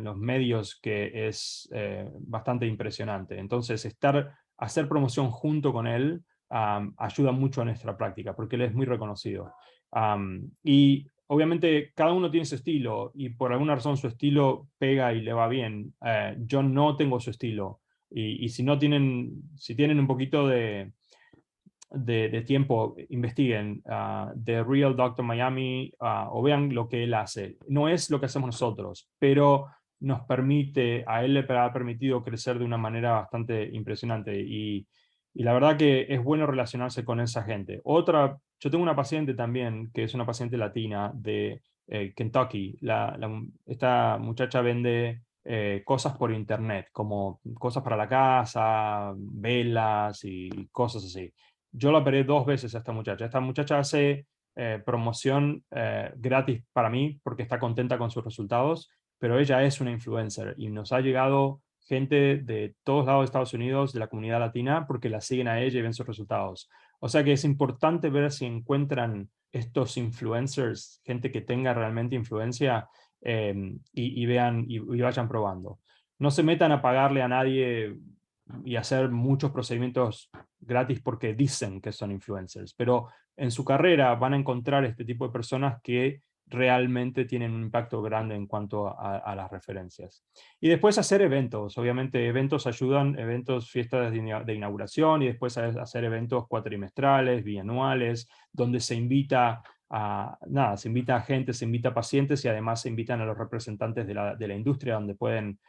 los medios que es bastante impresionante. Entonces, hacer promoción junto con él ayuda mucho a nuestra práctica, porque él es muy reconocido. Y obviamente cada uno tiene su estilo y por alguna razón su estilo pega y le va bien. Yo no tengo su estilo y si tienen un poquito de tiempo, investiguen The Real Doctor Miami o vean lo que él hace. No es lo que hacemos nosotros, pero a él le ha permitido crecer de una manera bastante impresionante y la verdad que es bueno relacionarse con esa gente. Yo tengo una paciente también, que es una paciente latina de Kentucky. Esta muchacha vende cosas por internet, como cosas para la casa, velas y cosas así. Yo la operé 2 veces a esta muchacha. Esta muchacha hace promoción gratis para mí porque está contenta con sus resultados, pero ella es una influencer y nos ha llegado gente de todos lados de Estados Unidos, de la comunidad latina, porque la siguen a ella y ven sus resultados. O sea que es importante ver si encuentran estos influencers, gente que tenga realmente influencia y vean y vayan probando. No se metan a pagarle a nadie y hacer muchos procedimientos gratis porque dicen que son influencers, pero en su carrera van a encontrar este tipo de personas que realmente tienen un impacto grande en cuanto a las referencias. Y después hacer eventos, obviamente eventos ayudan, fiestas de inauguración y después hacer eventos cuatrimestrales, bianuales, donde se invita a gente, se invita a pacientes y además se invitan a los representantes de la industria donde pueden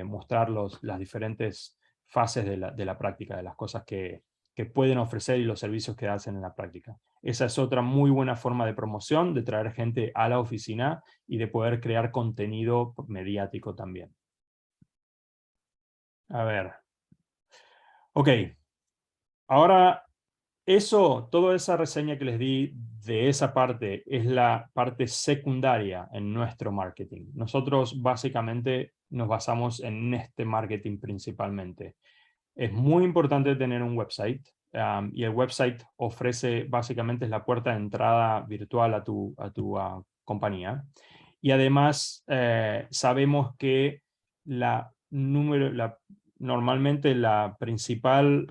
mostrar las diferentes fases de la práctica, de las cosas que pueden ofrecer y los servicios que hacen en la práctica. Esa es otra muy buena forma de promoción, de traer gente a la oficina y de poder crear contenido mediático también. A ver. Ok. Ahora, toda esa reseña que les di de esa parte es la parte secundaria en nuestro marketing. Nosotros básicamente nos basamos en este marketing principalmente. Es muy importante tener un website y el website básicamente es la puerta de entrada virtual a tu compañía. Y además sabemos que normalmente la principal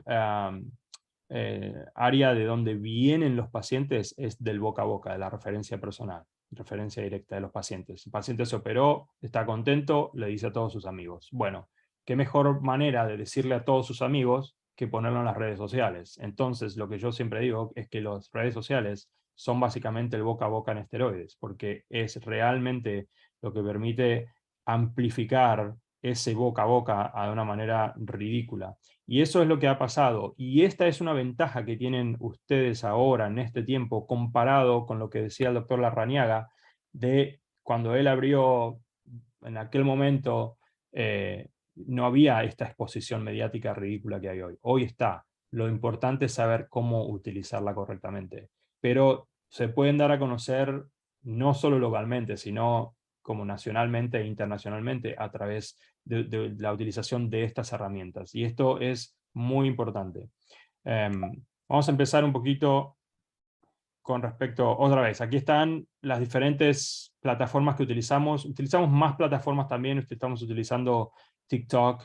área de donde vienen los pacientes es del boca a boca, de la referencia personal, referencia directa de los pacientes. El paciente se operó, está contento, le dice a todos sus amigos. Bueno, qué mejor manera de decirle a todos sus amigos que ponerlo en las redes sociales. Entonces, lo que yo siempre digo es que las redes sociales son básicamente el boca a boca en esteroides, porque es realmente lo que permite amplificar ese boca a boca de una manera ridícula. Y eso es lo que ha pasado. Y esta es una ventaja que tienen ustedes ahora, en este tiempo, comparado con lo que decía el doctor Larrañaga, de cuando él abrió, en aquel momento, no había esta exposición mediática ridícula que hay hoy. Hoy está. Lo importante es saber cómo utilizarla correctamente. Pero se pueden dar a conocer no solo localmente, sino como nacionalmente e internacionalmente a través de la utilización de estas herramientas. Y esto es muy importante. Vamos a empezar un poquito con respecto, otra vez, aquí están las diferentes plataformas que utilizamos. Utilizamos más plataformas también, estamos utilizando TikTok,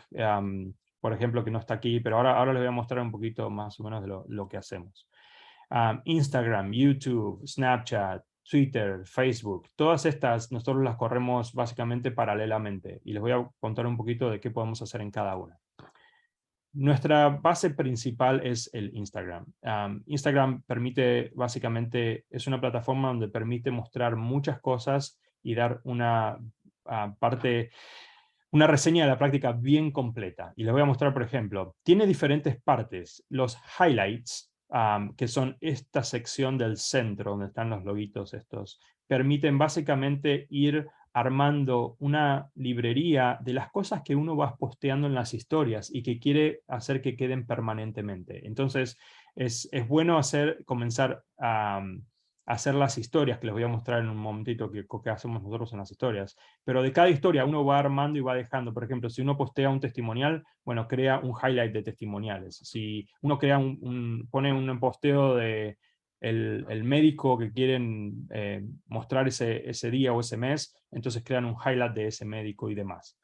por ejemplo, que no está aquí, pero ahora les voy a mostrar un poquito más o menos de lo que hacemos. Instagram, YouTube, Snapchat, Twitter, Facebook, todas estas nosotros las corremos básicamente paralelamente y les voy a contar un poquito de qué podemos hacer en cada una. Nuestra base principal es el Instagram. Instagram permite, básicamente, es una plataforma donde permite mostrar muchas cosas y dar una una reseña de la práctica bien completa. Y les voy a mostrar, por ejemplo, tiene diferentes partes. Los highlights, que son esta sección del centro, donde están los loguitos estos, permiten básicamente ir armando una librería de las cosas que uno va posteando en las historias y que quiere hacer que queden permanentemente. Entonces, es bueno comenzar a hacer las historias, que les voy a mostrar en un momentito que hacemos nosotros en las historias. Pero de cada historia uno va armando y va dejando. Por ejemplo, si uno postea un testimonial, bueno, crea un highlight de testimoniales. Si uno crea pone un posteo de el médico que quieren mostrar ese día o ese mes, entonces crean un highlight de ese médico y demás.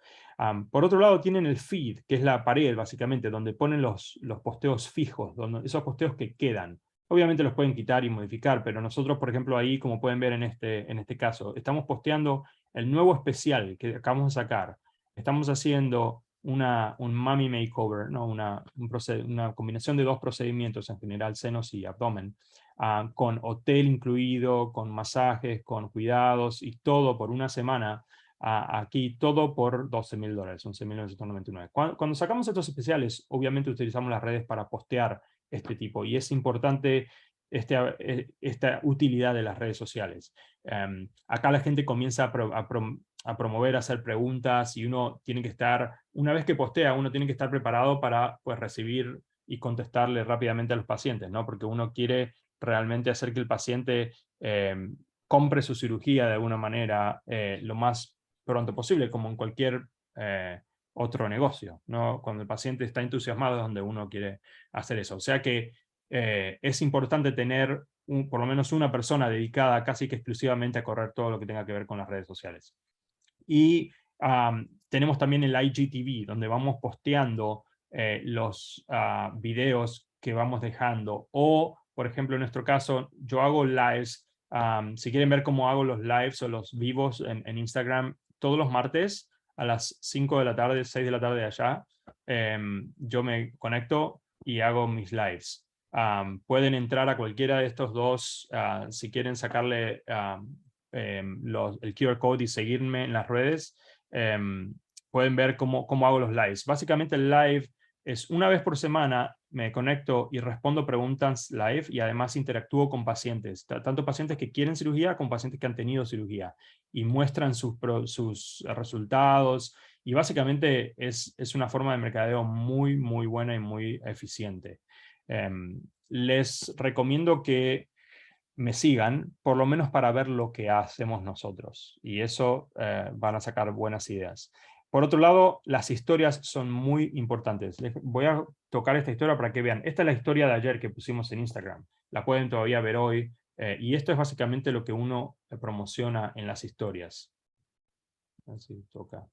Por otro lado, tienen el feed, que es la pared, básicamente, donde ponen los posteos fijos, esos posteos que quedan. Obviamente los pueden quitar y modificar, pero nosotros, por ejemplo, ahí, como pueden ver en este caso, estamos posteando el nuevo especial que acabamos de sacar. Estamos haciendo un mummy makeover, ¿no? una combinación de dos procedimientos en general, senos y abdomen, con hotel incluido, con masajes, con cuidados y todo por una semana. Aquí todo por $12,000, $11,999. Cuando sacamos estos especiales, obviamente utilizamos las redes para postear este tipo, y es importante esta utilidad de las redes sociales. Acá la gente comienza a promover, a hacer preguntas, y uno tiene que estar, una vez que postea, uno tiene que estar preparado para, pues, recibir y contestarle rápidamente a los pacientes, ¿no? Porque uno quiere realmente hacer que el paciente compre su cirugía de alguna manera lo más pronto posible, como en cualquier otro negocio, ¿no? Cuando el paciente está entusiasmado es donde uno quiere hacer eso. O sea que es importante tener por lo menos una persona dedicada casi que exclusivamente a correr todo lo que tenga que ver con las redes sociales. Y tenemos también el IGTV, donde vamos posteando los videos que vamos dejando. O, por ejemplo, en nuestro caso, yo hago lives. Si quieren ver cómo hago los lives o los vivos en Instagram, todos los martes a las 5 de la tarde, 6 de la tarde de allá, yo me conecto y hago mis lives. Pueden entrar a cualquiera de estos dos si quieren sacarle el QR code y seguirme en las redes. Pueden ver cómo hago los lives. Básicamente el live es una vez por semana, me conecto y respondo preguntas live, y además interactúo con pacientes, tanto pacientes que quieren cirugía como pacientes que han tenido cirugía, y muestran sus resultados. Y básicamente es una forma de mercadeo muy, muy buena y muy eficiente. Les recomiendo que me sigan, por lo menos para ver lo que hacemos nosotros. Y eso van a sacar buenas ideas. Por otro lado, las historias son muy importantes. Les voy a tocar esta historia para que vean. Esta es la historia de ayer que pusimos en Instagram. La pueden todavía ver hoy. Y esto es básicamente lo que uno promociona en las historias. Así toca.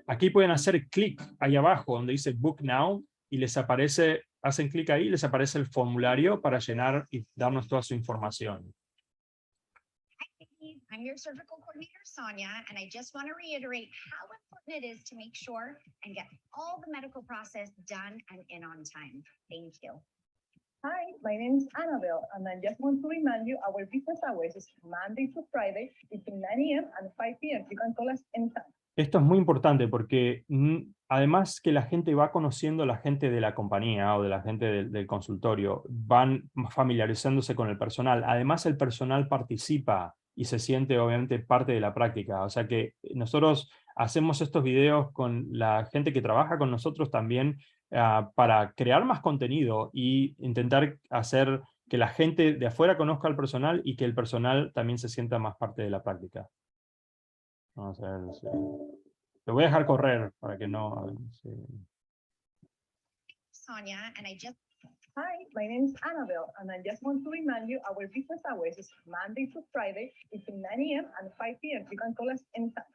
Aquí pueden hacer clic ahí abajo donde dice Book Now y les aparece, hacen clic ahí y les aparece el formulario para llenar y darnos toda su información. I'm your surgical coordinator, Sonia, and I just want to reiterate how important it is to make sure and get all the medical process done and in on time. Thank you. Hi, my name is Annabelle, and I just want to remind you our business hours is Monday to Friday between 9 a.m. and 5 p.m. You can call us anytime. Esto es muy importante porque además que la gente va conociendo a la gente de la compañía o de la gente del consultorio, van familiarizándose con el personal. Además el personal participa y se siente obviamente parte de la práctica. O sea que nosotros hacemos estos videos con la gente que trabaja con nosotros también para crear más contenido y intentar hacer que la gente de afuera conozca al personal y que el personal también se sienta más parte de la práctica. Vamos a ver si... Lo voy a dejar correr para que no... A ver, si... Sonia, and I just Hi, my name is Annabelle, and I just want to remind you our business hours is Monday to Friday between 9 a.m. and 5 p.m. You can call us anytime.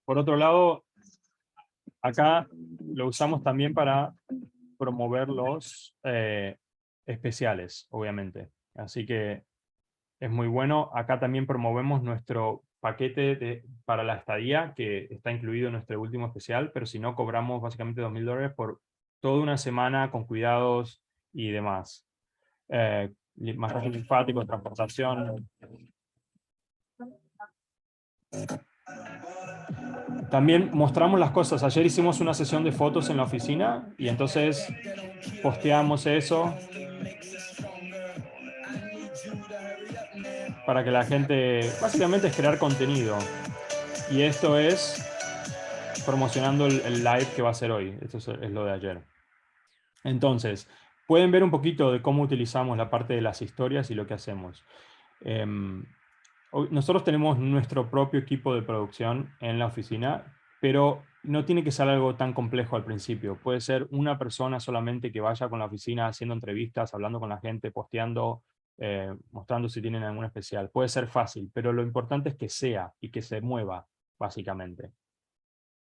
Por otro lado, acá lo usamos también para promover los especiales, obviamente. Así que es muy bueno. Acá también promovemos nuestro paquete para la estadía, que está incluido en nuestro último especial, pero si no, cobramos básicamente $2.000 por toda una semana con cuidados y demás. Masaje linfático, transportación. También mostramos las cosas. Ayer hicimos una sesión de fotos en la oficina y entonces posteamos eso para que la gente, básicamente es crear contenido. Y esto es promocionando el live que va a ser hoy. Esto es lo de ayer. Entonces, pueden ver un poquito de cómo utilizamos la parte de las historias y lo que hacemos. Nosotros tenemos nuestro propio equipo de producción en la oficina, pero no tiene que ser algo tan complejo al principio. Puede ser una persona solamente que vaya con la oficina haciendo entrevistas, hablando con la gente, posteando, mostrando si tienen algún especial. Puede ser fácil, pero lo importante es que sea y que se mueva, básicamente.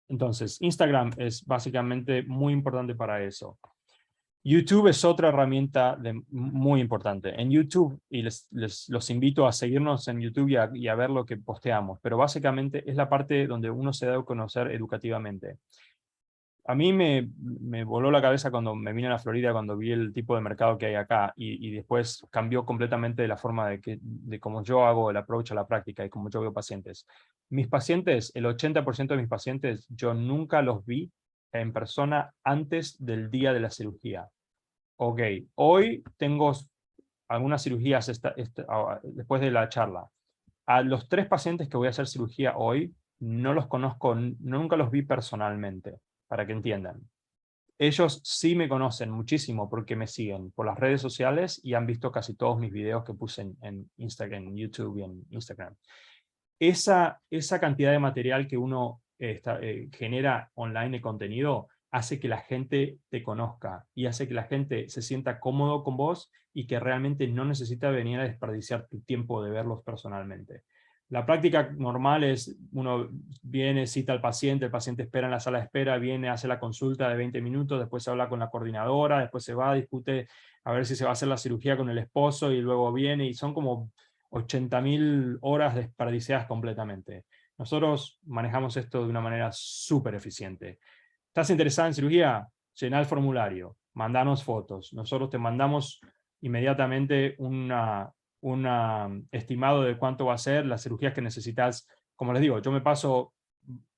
Entonces, Instagram es básicamente muy importante para eso. YouTube es otra herramienta muy importante. En YouTube, y los invito a seguirnos en YouTube y a ver lo que posteamos, pero básicamente es la parte donde uno se da a conocer educativamente. A mí me voló la cabeza cuando me vine a la Florida, cuando vi el tipo de mercado que hay acá, y después cambió completamente la forma de cómo yo hago el approach a la práctica y cómo yo veo pacientes. Mis pacientes, el 80% de mis pacientes, yo nunca los vi en persona antes del día de la cirugía. Ok, hoy tengo algunas cirugías después de la charla. A los 3 pacientes que voy a hacer cirugía hoy, no los conozco, nunca los vi personalmente, para que entiendan. Ellos sí me conocen muchísimo porque me siguen por las redes sociales y han visto casi todos mis videos que puse en Instagram, en YouTube y en Instagram. Esa cantidad de material que uno genera online de contenido hace que la gente te conozca y hace que la gente se sienta cómodo con vos y que realmente no necesita venir a desperdiciar tu tiempo de verlos personalmente. La práctica normal es, uno viene, cita al paciente, el paciente espera en la sala de espera, viene, hace la consulta de 20 minutos, después se habla con la coordinadora, después se va, discute a ver si se va a hacer la cirugía con el esposo y luego viene y son como 80.000 horas desperdiciadas completamente. Nosotros manejamos esto de una manera súper eficiente. ¿Estás interesada en cirugía? Llená el formulario, mandanos fotos. Nosotros te mandamos inmediatamente un estimado de cuánto va a ser las cirugías que necesitas. Como les digo, yo me paso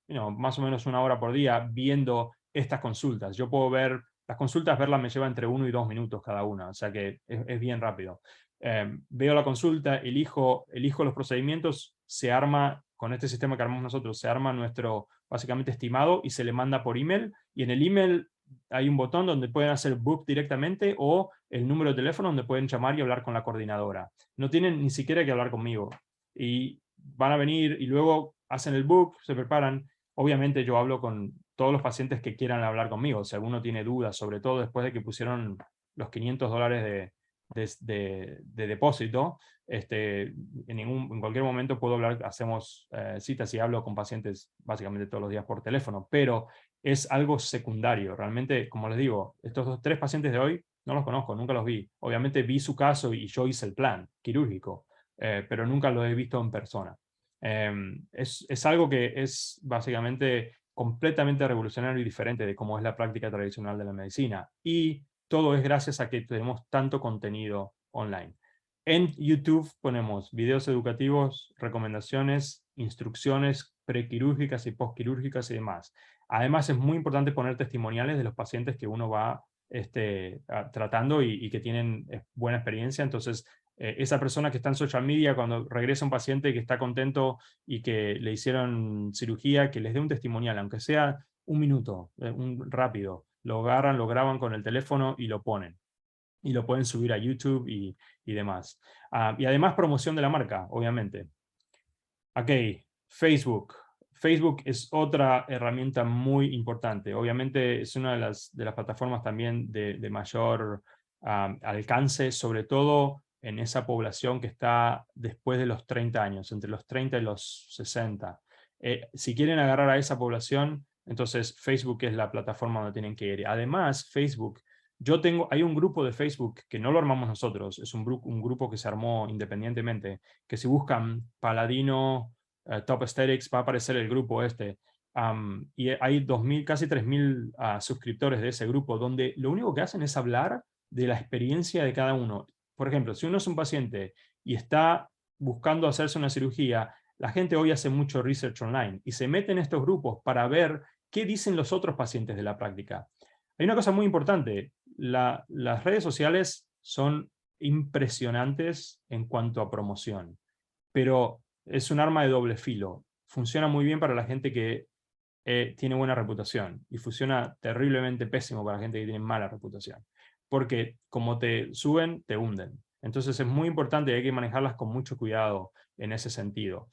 más o menos 1 hora por día viendo estas consultas. Yo puedo ver, las consultas verlas me lleva entre 1 y 2 minutos cada una, o sea que es bien rápido. Veo la consulta, elijo los procedimientos, se arma, con este sistema que armamos nosotros, se arma nuestro básicamente estimado y se le manda por email, y en el email hay un botón donde pueden hacer book directamente o el número de teléfono donde pueden llamar y hablar con la coordinadora. No tienen ni siquiera que hablar conmigo. Y van a venir y luego hacen el book, se preparan. Obviamente yo hablo con todos los pacientes que quieran hablar conmigo. Si alguno tiene dudas, sobre todo después de que pusieron los $500 de depósito, en cualquier momento puedo hablar, hacemos citas y hablo con pacientes básicamente todos los días por teléfono, pero es algo secundario. Realmente, como les digo, estos 3 pacientes de hoy no los conozco, nunca los vi. Obviamente vi su caso y yo hice el plan quirúrgico, pero nunca lo he visto en persona. Es algo que es básicamente completamente revolucionario y diferente de cómo es la práctica tradicional de la medicina. Y todo es gracias a que tenemos tanto contenido online. En YouTube ponemos videos educativos, recomendaciones, instrucciones prequirúrgicas y postquirúrgicas y demás. Además, es muy importante poner testimoniales de los pacientes que uno va tratando y que tienen buena experiencia. Entonces, esa persona que está en social media, cuando regresa un paciente que está contento y que le hicieron cirugía, que les dé un testimonial, aunque sea un minuto, rápido. Lo agarran, lo graban con el teléfono y lo ponen. Y lo pueden subir a YouTube y demás. Y además promoción de la marca, obviamente. Ok, Facebook. Facebook es otra herramienta muy importante. Obviamente es una de las plataformas también de mayor alcance, sobre todo en esa población que está después de los 30 años, entre los 30 y los 60. Si quieren agarrar a esa población, entonces Facebook es la plataforma donde tienen que ir. Además, Facebook, hay un grupo de Facebook que no lo armamos nosotros, es un grupo que se armó independientemente, que si buscan Paladino Top Aesthetics va a aparecer el grupo este. Y hay 2.000, casi 3.000 suscriptores de ese grupo, donde lo único que hacen es hablar de la experiencia de cada uno. Por ejemplo, si uno es un paciente y está buscando hacerse una cirugía, la gente hoy hace mucho research online y se mete en estos grupos para ver qué dicen los otros pacientes de la práctica. Hay una cosa muy importante, las redes sociales son impresionantes en cuanto a promoción, pero es un arma de doble filo. Funciona muy bien para la gente que tiene buena reputación y funciona terriblemente pésimo para la gente que tiene mala reputación. Porque como te suben, te hunden. Entonces es muy importante y hay que manejarlas con mucho cuidado en ese sentido.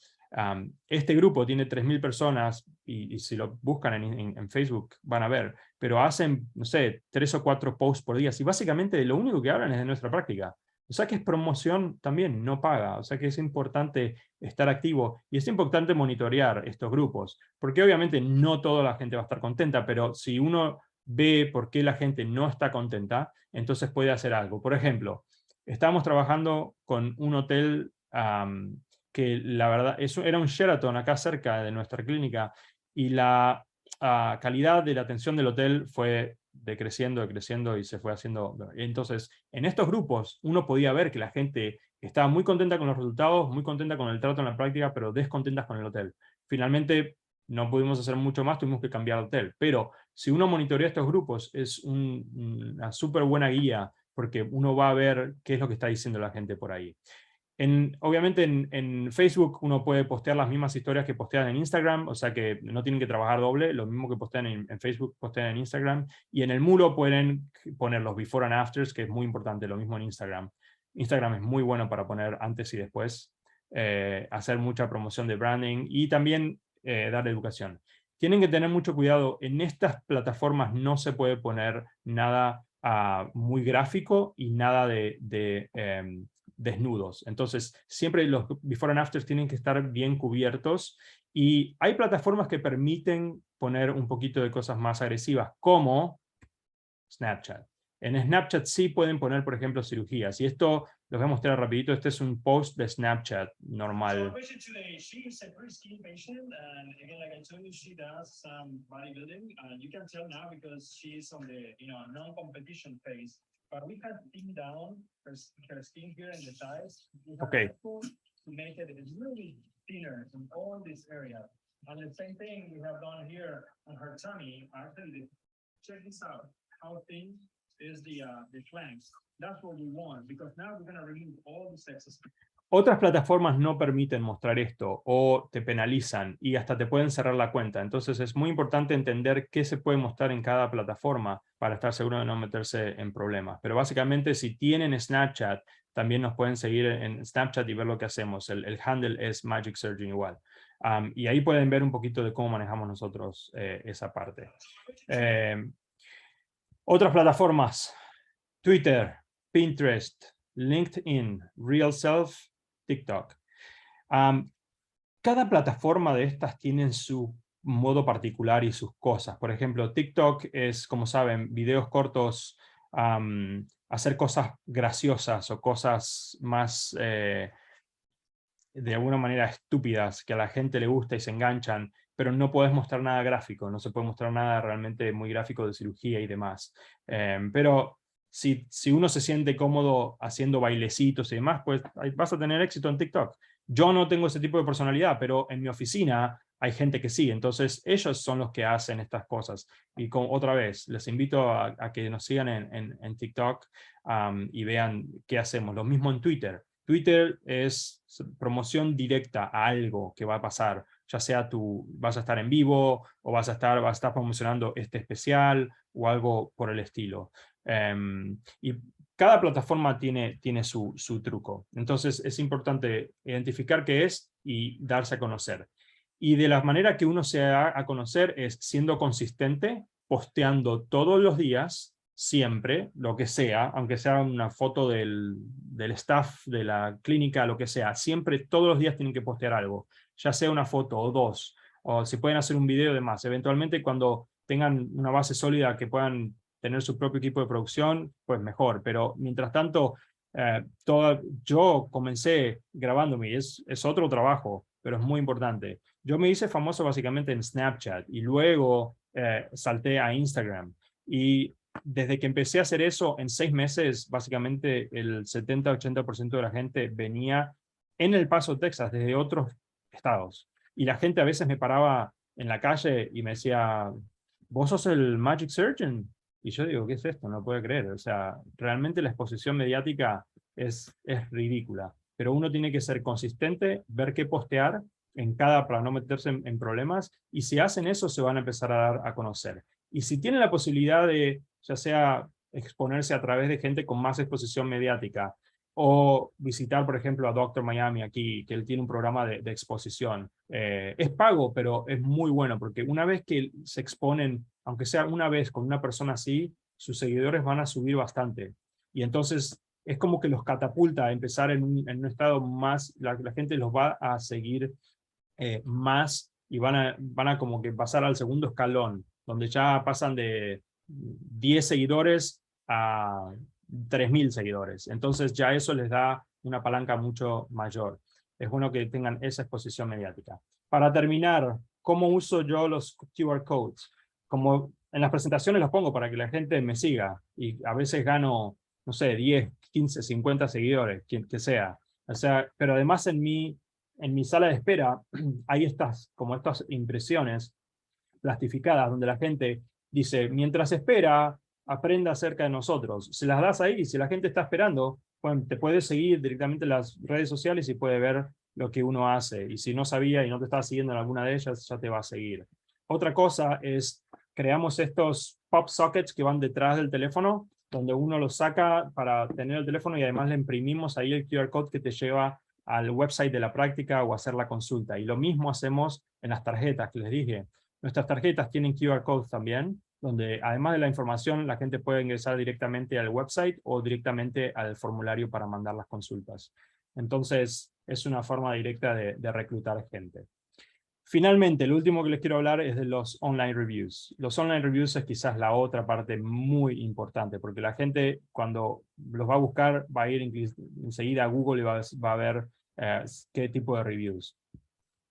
Este grupo tiene 3.000 personas y si lo buscan en Facebook van a ver, pero hacen, no sé, 3 o 4 posts por día y básicamente lo único que hablan es de nuestra práctica. O sea que es promoción también, no paga. O sea que es importante estar activo y es importante monitorear estos grupos, porque obviamente no toda la gente va a estar contenta, pero si uno ve por qué la gente no está contenta, entonces puede hacer algo. Por ejemplo, estábamos trabajando con un hotel que la verdad era un Sheraton acá cerca de nuestra clínica y la calidad de la atención del hotel fue decreciendo y se fue haciendo. Entonces, en estos grupos uno podía ver que la gente estaba muy contenta con los resultados, muy contenta con el trato en la práctica, pero descontentas con el hotel. Finalmente, no pudimos hacer mucho más, tuvimos que cambiar de hotel. Pero si uno monitorea estos grupos, es una súper buena guía, porque uno va a ver qué es lo que está diciendo la gente por ahí. Obviamente en Facebook uno puede postear las mismas historias que postean en Instagram, o sea que no tienen que trabajar doble, lo mismo que postean en Facebook, postean en Instagram, y en el muro pueden poner los before and afters, que es muy importante, lo mismo en Instagram. Instagram es muy bueno para poner antes y después, hacer mucha promoción de branding y también dar educación. Tienen que tener mucho cuidado, en estas plataformas no se puede poner nada muy gráfico y nada de desnudos. Entonces, siempre los before and afters tienen que estar bien cubiertos y hay plataformas que permiten poner un poquito de cosas más agresivas, como Snapchat. En Snapchat sí pueden poner, por ejemplo, cirugías. Y esto los voy a mostrar rapidito. Este es un post de Snapchat normal. So basically, she's a pretty skinny patient, and again, like I told you, she does some bodybuilding. You can tell now because she's on the non-competition phase. But we have thinned down her skin here in the thighs. Okay. To make it really thinner in all this area. And the same thing we have done here on her tummy. Actually, check this out. How thin is the flanks? That's what we want, because now we're going to remove all this excess. Otras plataformas no permiten mostrar esto o te penalizan y hasta te pueden cerrar la cuenta. Entonces es muy importante entender qué se puede mostrar en cada plataforma para estar seguro de no meterse en problemas. Pero básicamente si tienen Snapchat, también nos pueden seguir en Snapchat y ver lo que hacemos. El handle es Magic Surgeon igual. Y ahí pueden ver un poquito de cómo manejamos nosotros esa parte. Otras plataformas, Twitter, Pinterest, LinkedIn, RealSelf, TikTok. Cada plataforma de estas tiene su modo particular y sus cosas. Por ejemplo, TikTok es, como saben, videos cortos, hacer cosas graciosas o cosas más, de alguna manera, estúpidas, que a la gente le gusta y se enganchan, pero no puedes mostrar nada gráfico, no se puede mostrar nada realmente muy gráfico de cirugía y demás. Pero si uno se siente cómodo haciendo bailecitos y demás, pues vas a tener éxito en TikTok. Yo no tengo ese tipo de personalidad, pero en mi oficina hay gente que sí, entonces ellos son los que hacen estas cosas. Y otra vez, les invito a que nos sigan en TikTok y vean qué hacemos. Lo mismo en Twitter. Twitter es promoción directa a algo que va a pasar, ya sea tú vas a estar en vivo o vas a estar promocionando este especial o algo por el estilo. Y cada plataforma tiene su truco. Entonces es importante identificar qué es y darse a conocer. Y de la manera que uno se da a conocer es siendo consistente, posteando todos los días, siempre, lo que sea, aunque sea una foto del staff de la clínica, lo que sea, siempre todos los días tienen que postear algo, ya sea una foto o dos, o si pueden hacer un video de más. Eventualmente cuando tengan una base sólida que puedan tener su propio equipo de producción, pues mejor, pero mientras tanto, yo comencé grabándome, es otro trabajo, pero es muy importante. Yo me hice famoso básicamente en Snapchat y luego salté a Instagram. Y desde que empecé a hacer eso, en 6 meses, básicamente el 70-80% de la gente venía en El Paso, Texas, desde otros estados. Y la gente a veces me paraba en la calle y me decía, ¿vos sos el Magic Surgeon? Y yo digo, ¿qué es esto? No puedo creer. O sea, realmente la exposición mediática es ridícula. Pero uno tiene que ser consistente, ver qué postear en cada para no meterse en problemas. Y si hacen eso, se van a empezar a dar a conocer. Y si tienen la posibilidad de, ya sea exponerse a través de gente con más exposición mediática, o visitar, por ejemplo, a Dr. Miami aquí, que él tiene un programa de exposición. Es pago, pero es muy bueno, porque una vez que se exponen, aunque sea una vez con una persona así, sus seguidores van a subir bastante. Y entonces es como que los catapulta a empezar en un estado más, la gente los va a seguir más y van a como que pasar al segundo escalón, donde ya pasan de 10 seguidores a 3.000 seguidores. Entonces ya eso les da una palanca mucho mayor. Es bueno que tengan esa exposición mediática. Para terminar, ¿cómo uso yo los QR codes? Como en las presentaciones los pongo para que la gente me siga y a veces gano, no sé, 10, 15, 50 seguidores, quien que sea. O sea, pero además en mi sala de espera hay estas impresiones plastificadas donde la gente dice, mientras espera, aprenda acerca de nosotros. Se las das ahí y si la gente está esperando, bueno, te puede seguir directamente en las redes sociales y puede ver lo que uno hace. Y si no sabía y no te estaba siguiendo en alguna de ellas, ya te va a seguir. Otra cosa es, creamos estos pop sockets que van detrás del teléfono, donde uno los saca para tener el teléfono y además le imprimimos ahí el QR code que te lleva al website de la práctica o hacer la consulta. Y lo mismo hacemos en las tarjetas que les dije. Nuestras tarjetas tienen QR codes también, donde además de la información la gente puede ingresar directamente al website o directamente al formulario para mandar las consultas. Entonces es una forma directa de reclutar gente. Finalmente, lo último que les quiero hablar es de los online reviews. Los online reviews es quizás la otra parte muy importante, porque la gente cuando los va a buscar va a ir enseguida a Google y va a ver qué tipo de reviews.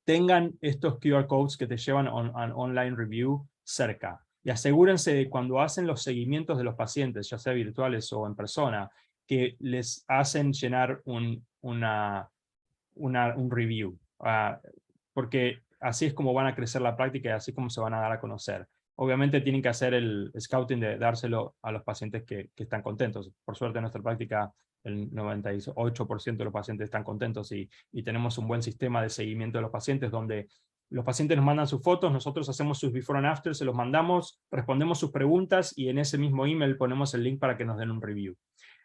Tengan estos QR codes que te llevan a online review cerca. Y asegúrense de cuando hacen los seguimientos de los pacientes, ya sea virtuales o en persona, que les hacen llenar un review. Porque así es como van a crecer la práctica y así como se van a dar a conocer. Obviamente tienen que hacer el scouting de dárselo a los pacientes que están contentos. Por suerte en nuestra práctica el 98% de los pacientes están contentos y tenemos un buen sistema de seguimiento de los pacientes donde los pacientes nos mandan sus fotos, nosotros hacemos sus before and after, se los mandamos, respondemos sus preguntas y en ese mismo email ponemos el link para que nos den un review.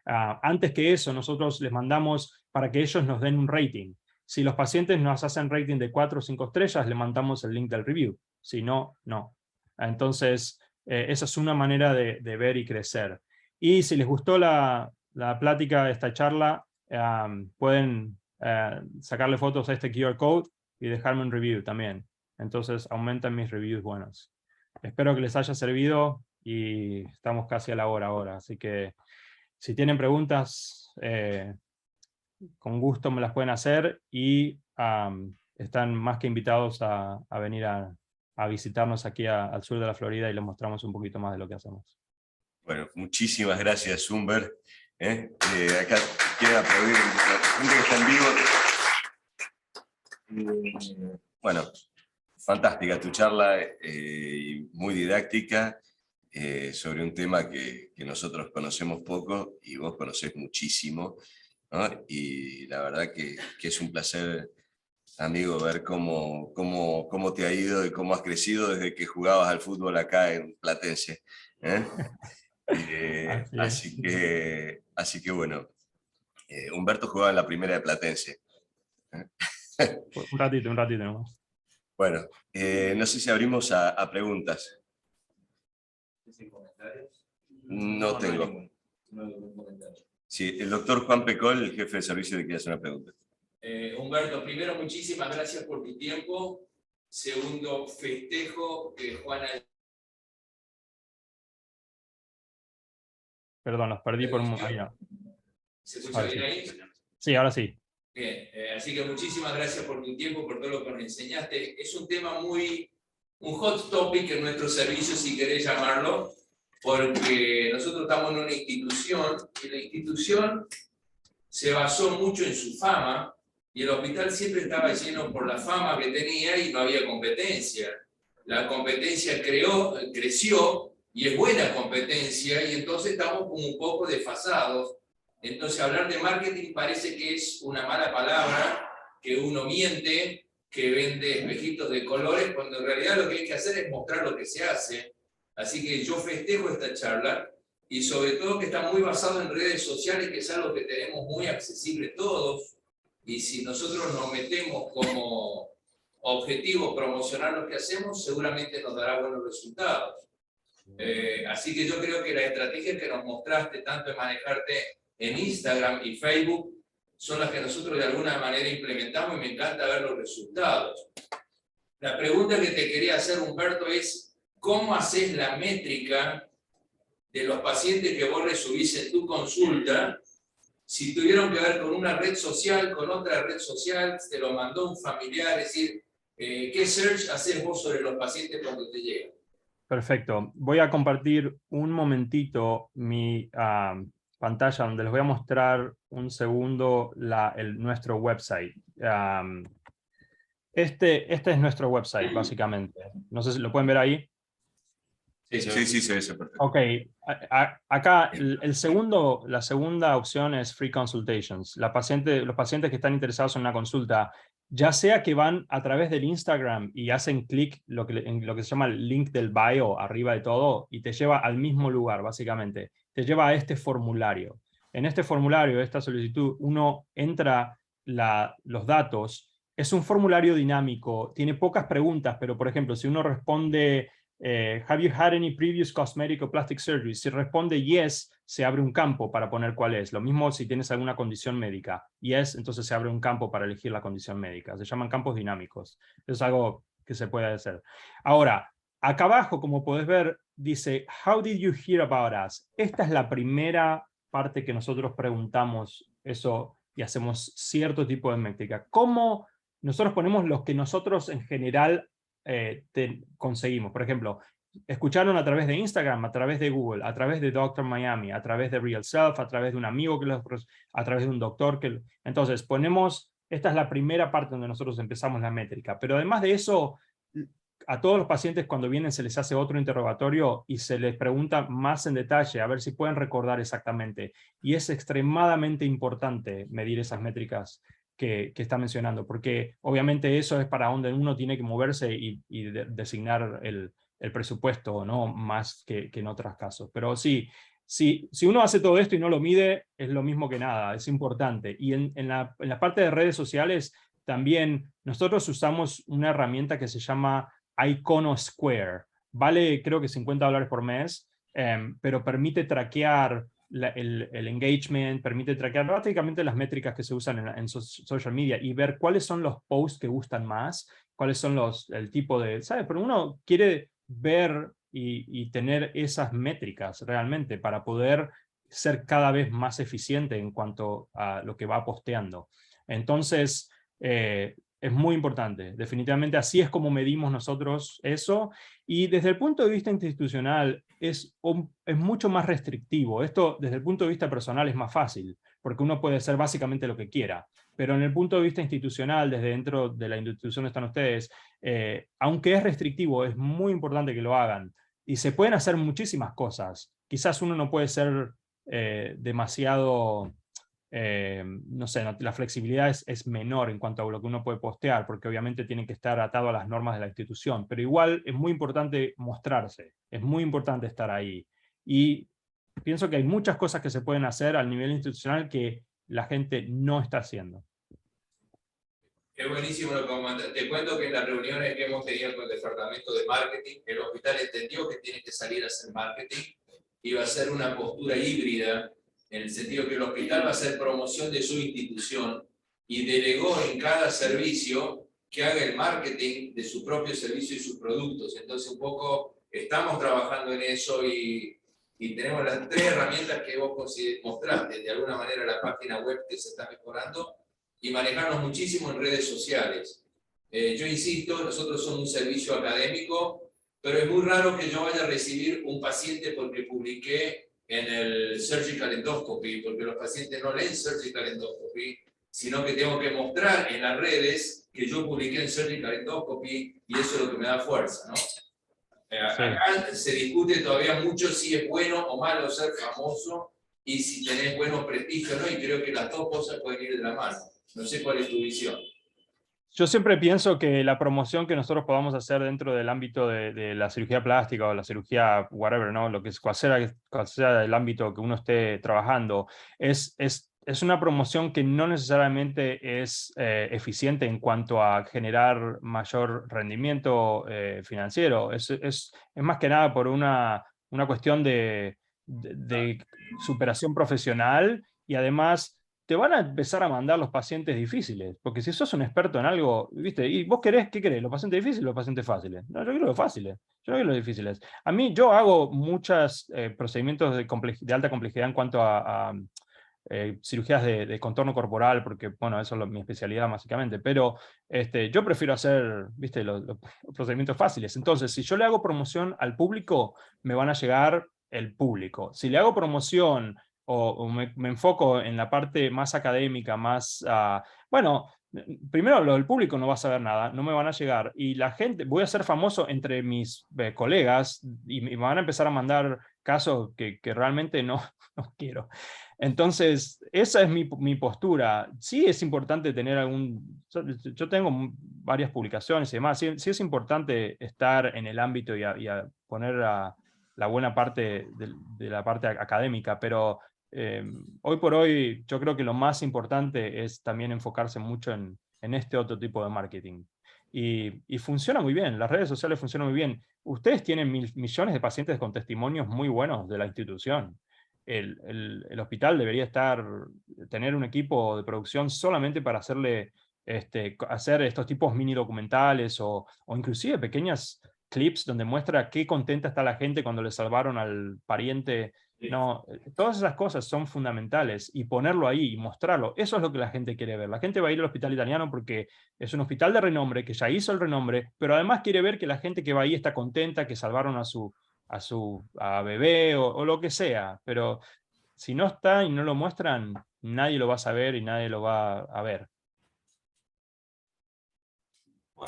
Antes que eso, nosotros les mandamos para que ellos nos den un rating. Si los pacientes nos hacen rating de 4 o 5 estrellas, le mandamos el link del review. Si no, no. Entonces, esa es una manera de ver y crecer. Y si les gustó la plática, esta charla, pueden sacarle fotos a este QR code y dejarme un review también. Entonces aumentan mis reviews buenos. Espero que les haya servido y estamos casi a la hora ahora. Así que si tienen preguntas, con gusto me las pueden hacer y están más que invitados a venir a visitarnos aquí al sur de la Florida y les mostramos un poquito más de lo que hacemos. Bueno, muchísimas gracias, Humbert. Acá quieren aplaudir la gente que está en vivo. Bueno, fantástica tu charla, muy didáctica, sobre un tema que nosotros conocemos poco y vos conocés muchísimo, ¿no? Y la verdad que es un placer, amigo, ver cómo te ha ido y cómo has crecido desde que jugabas al fútbol acá en Platense. Así que bueno, Humberto jugaba en la primera de Platense. Un ratito nomás. Bueno, no sé si abrimos a preguntas. No tengo. Sí, el doctor Juan Pecol, el jefe de servicio, le quiere hacer una pregunta. Humberto, primero, muchísimas gracias por tu tiempo. Segundo, festejo que Juana... Perdón, los perdí por un momento. ¿Se escucha bien ahí? Sí, ahora sí. Bien, así que muchísimas gracias por tu tiempo, por todo lo que nos enseñaste. Es un tema un hot topic en nuestro servicio, si querés llamarlo, porque nosotros estamos en una institución y la institución se basó mucho en su fama y el hospital siempre estaba lleno por la fama que tenía y no había competencia. La competencia creció y es buena competencia y entonces estamos como un poco desfasados. Entonces hablar de marketing parece que es una mala palabra, que uno miente, que vende espejitos de colores, cuando en realidad lo que hay que hacer es mostrar lo que se hace. Así que yo festejo esta charla y sobre todo que está muy basado en redes sociales, que es algo que tenemos muy accesible todos, y si nosotros nos metemos como objetivo promocionar lo que hacemos, seguramente nos dará buenos resultados. Así que yo creo que la estrategia que nos mostraste, tanto en manejarte en Instagram y Facebook, son las que nosotros de alguna manera implementamos y me encanta ver los resultados. La pregunta que te quería hacer, Humberto, es ¿cómo haces la métrica de los pacientes que vos resubís en tu consulta? Si tuvieron que ver con una red social, con otra red social, te lo mandó un familiar, es decir, ¿qué search haces vos sobre los pacientes cuando te llegan? Perfecto. Voy a compartir un momentito mi pantalla donde les voy a mostrar un segundo nuestro website. Este es nuestro website, básicamente. No sé si lo pueden ver ahí. Sí, se ve perfecto. Ok, acá la segunda opción es Free Consultations. Los pacientes que están interesados en una consulta, ya sea que van a través del Instagram y hacen clic en lo que se llama el link del bio arriba de todo y te lleva al mismo lugar, básicamente. Te lleva a este formulario. En este formulario, esta solicitud, uno entra los datos. Es un formulario dinámico, tiene pocas preguntas, pero por ejemplo, si uno responde... have you had any previous cosmetic or plastic surgery? Si responde yes, se abre un campo para poner cuál es. Lo mismo si tienes alguna condición médica. Yes, entonces se abre un campo para elegir la condición médica. Se llaman campos dinámicos. Es algo que se puede hacer. Ahora, acá abajo, como podés ver, dice, how did you hear about us? Esta es la primera parte que nosotros preguntamos eso y hacemos cierto tipo de métrica. ¿Cómo nosotros ponemos los que nosotros en general conseguimos? Por ejemplo, escucharon a través de Instagram, a través de Google, a través de Dr. Miami, a través de Real Self, a través de un amigo, a través de un doctor. Entonces, esta es la primera parte donde nosotros empezamos la métrica. Pero además de eso, a todos los pacientes cuando vienen se les hace otro interrogatorio y se les pregunta más en detalle, a ver si pueden recordar exactamente. Y es extremadamente importante medir esas métricas que está mencionando, porque obviamente eso es para donde uno tiene que moverse y designar el presupuesto, ¿no? Más que en otros casos. Pero sí, si uno hace todo esto y no lo mide, es lo mismo que nada, es importante. Y en la parte de redes sociales, también nosotros usamos una herramienta que se llama Iconosquare. Vale, creo que $50 por mes, pero permite traquear el engagement, permite traquear prácticamente las métricas que se usan en social media y ver cuáles son los posts que gustan más, cuáles son el tipo de... ¿sabes? Pero uno quiere ver y tener esas métricas realmente para poder ser cada vez más eficiente en cuanto a lo que va posteando. Entonces, Es muy importante, definitivamente así es como medimos nosotros eso, y desde el punto de vista institucional es mucho más restrictivo. Esto desde el punto de vista personal es más fácil, porque uno puede hacer básicamente lo que quiera, pero en el punto de vista institucional, desde dentro de la institución donde están ustedes, aunque es restrictivo, es muy importante que lo hagan, y se pueden hacer muchísimas cosas. Quizás uno no puede ser demasiado... no sé, la flexibilidad es menor en cuanto a lo que uno puede postear, porque obviamente tienen que estar atado a las normas de la institución, pero igual es muy importante mostrarse, es muy importante estar ahí. Y pienso que hay muchas cosas que se pueden hacer al nivel institucional que la gente no está haciendo. Es buenísimo lo que comentas. Te cuento que en las reuniones que hemos tenido con el departamento de marketing, el hospital entendió que tiene que salir a hacer marketing y va a ser una postura híbrida, en el sentido que el hospital va a hacer promoción de su institución y delegó en cada servicio que haga el marketing de su propio servicio y sus productos. Entonces, un poco estamos trabajando en eso y tenemos las 3 herramientas que vos mostraste. De alguna manera, la página web que se está mejorando y manejarnos muchísimo en redes sociales. Yo insisto, nosotros somos un servicio académico, pero es muy raro que yo vaya a recibir un paciente porque publiqué en el Surgical Endoscopy, porque los pacientes no leen Surgical Endoscopy, sino que tengo que mostrar en las redes que yo publiqué en Surgical Endoscopy y eso es lo que me da fuerza, ¿no? Acá se discute todavía mucho si es bueno o malo ser famoso y si tenés buenos prestigios, ¿no? Y creo que las 2 cosas pueden ir de la mano. No sé cuál es tu visión. Yo siempre pienso que la promoción que nosotros podamos hacer dentro del ámbito de la cirugía plástica o la cirugía whatever, ¿no? Lo que es, cual sea el ámbito que uno esté trabajando, es una promoción que no necesariamente es eficiente en cuanto a generar mayor rendimiento financiero. Es más que nada por una cuestión de superación profesional, y además te van a empezar a mandar los pacientes difíciles, porque si sos un experto en algo, ¿viste? ¿Y vos querés, qué querés? ¿Los pacientes difíciles o los pacientes fáciles? No, yo quiero los fáciles, yo no quiero los difíciles. A mí, yo hago muchos procedimientos de alta complejidad en cuanto a cirugías de contorno corporal, porque, bueno, eso es mi especialidad básicamente, pero yo prefiero hacer, ¿viste? Los procedimientos fáciles. Entonces, si yo le hago promoción al público, me van a llegar el público. Si le hago promoción o me enfoco en la parte más académica, más, bueno, primero el público no va a saber nada, no me van a llegar, y la gente, voy a ser famoso entre mis colegas, y me van a empezar a mandar casos que realmente no quiero. Entonces, esa es mi postura. Sí es importante tener yo tengo varias publicaciones y demás, sí es importante estar en el ámbito y a poner la buena parte de la parte académica, pero hoy por hoy yo creo que lo más importante es también enfocarse mucho en este otro tipo de marketing. Y funciona muy bien, las redes sociales funcionan muy bien. Ustedes tienen millones de pacientes con testimonios muy buenos de la institución. El hospital debería tener un equipo de producción solamente para hacer estos tipos mini documentales o inclusive pequeñas clips donde muestra qué contenta está la gente cuando le salvaron al pariente. No, todas esas cosas son fundamentales, y ponerlo ahí y mostrarlo, eso es lo que la gente quiere ver. La gente va a ir al hospital italiano porque es un hospital de renombre, que ya hizo el renombre, pero además quiere ver que la gente que va ahí está contenta, que salvaron a bebé o lo que sea. Pero si no está y no lo muestran, nadie lo va a saber y nadie lo va a ver.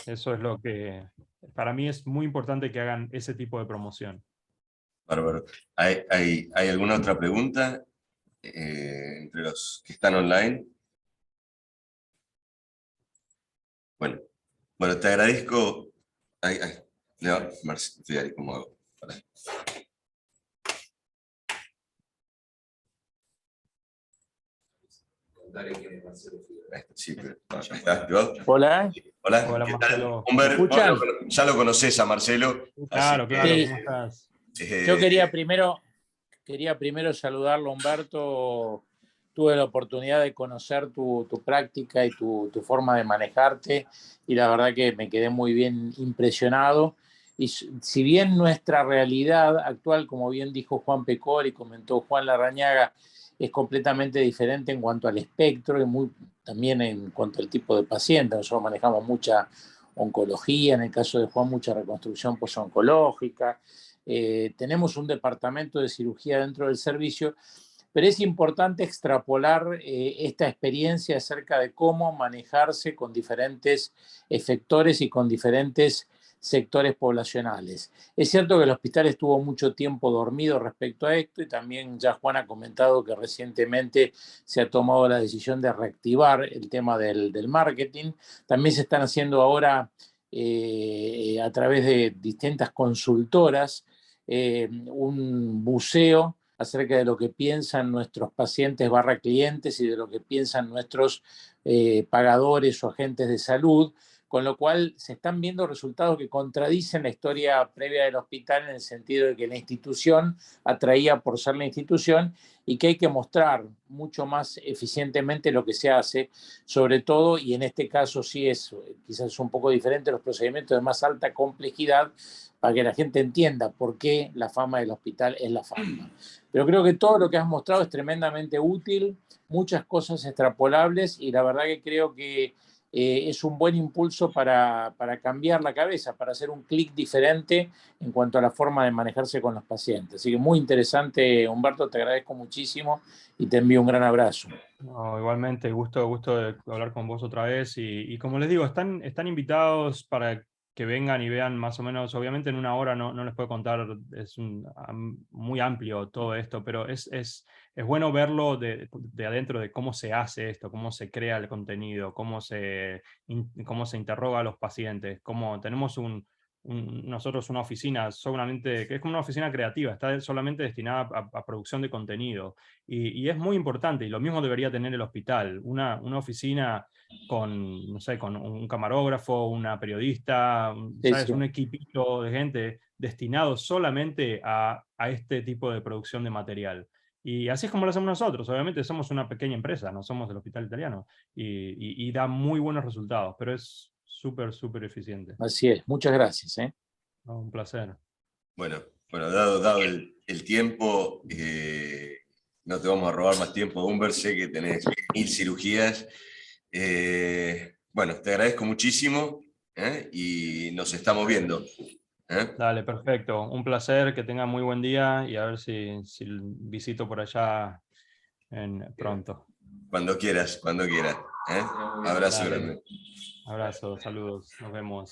Eso es lo que para mí es muy importante, que hagan ese tipo de promoción. Bárbaro. ¿Hay alguna otra pregunta entre los que están online? Bueno, te agradezco. Marcelo, ¿cómo hago? Dale, ¿quién es Marcelo Figueroa? Sí, pero, ¿estás activado? Hola. Hola, Hola, ¿qué Marcelo. tal? Humber, ¿Escuchan? ya lo conoces a Marcelo. Claro, claro, Sí. ¿cómo estás? Yo quería primero saludarlo, Humberto. Tuve la oportunidad de conocer tu práctica y tu forma de manejarte, y la verdad que me quedé muy bien impresionado. Y si bien nuestra realidad actual, como bien dijo Juan Pecor y comentó Juan Larrañaga, es completamente diferente en cuanto al espectro y también en cuanto al tipo de paciente. Nosotros manejamos mucha oncología, en el caso de Juan mucha reconstrucción posoncológica. Tenemos un departamento de cirugía dentro del servicio, pero es importante extrapolar esta experiencia acerca de cómo manejarse con diferentes efectores y con diferentes sectores poblacionales. Es cierto que el hospital estuvo mucho tiempo dormido respecto a esto y también ya Juan ha comentado que recientemente se ha tomado la decisión de reactivar el tema del marketing. También se están haciendo ahora a través de distintas consultoras un buceo acerca de lo que piensan nuestros pacientes / clientes y de lo que piensan nuestros pagadores o agentes de salud, con lo cual se están viendo resultados que contradicen la historia previa del hospital en el sentido de que la institución atraía por ser la institución y que hay que mostrar mucho más eficientemente lo que se hace, sobre todo, y en este caso sí es quizás un poco diferente, los procedimientos de más alta complejidad, para que la gente entienda por qué la fama del hospital es la fama. Pero creo que todo lo que has mostrado es tremendamente útil, muchas cosas extrapolables y la verdad que creo que es un buen impulso para cambiar la cabeza, para hacer un clic diferente en cuanto a la forma de manejarse con los pacientes. Así que muy interesante, Humberto, te agradezco muchísimo y te envío un gran abrazo. No, igualmente, gusto de hablar con vos otra vez y como les digo, están invitados para que vengan y vean más o menos, obviamente en una hora no les puedo contar, es muy amplio todo esto, pero es bueno verlo de adentro de cómo se hace esto, cómo se crea el contenido, cómo se interroga a los pacientes, cómo tenemos nosotros una oficina solamente, que es como una oficina creativa, está solamente destinada a producción de contenido y es muy importante y lo mismo debería tener el hospital, una oficina con, no sé, con un camarógrafo, una periodista, ¿sabes? Sí. Un equipito de gente destinado solamente a este tipo de producción de material. Y así es como lo hacemos nosotros. Obviamente somos una pequeña empresa, no somos el Hospital Italiano. Y da muy buenos resultados, pero es súper eficiente. Así es. Muchas gracias. No, un placer. Bueno, dado el tiempo, no te vamos a robar más tiempo, Humber, sé que tenés 1000 cirugías. Bueno, te agradezco muchísimo y nos estamos viendo. Dale, perfecto. Un placer, que tengan muy buen día y a ver si visito por allá pronto. Cuando quieras. Abrazo Dale. grande. Abrazo, saludos, nos vemos.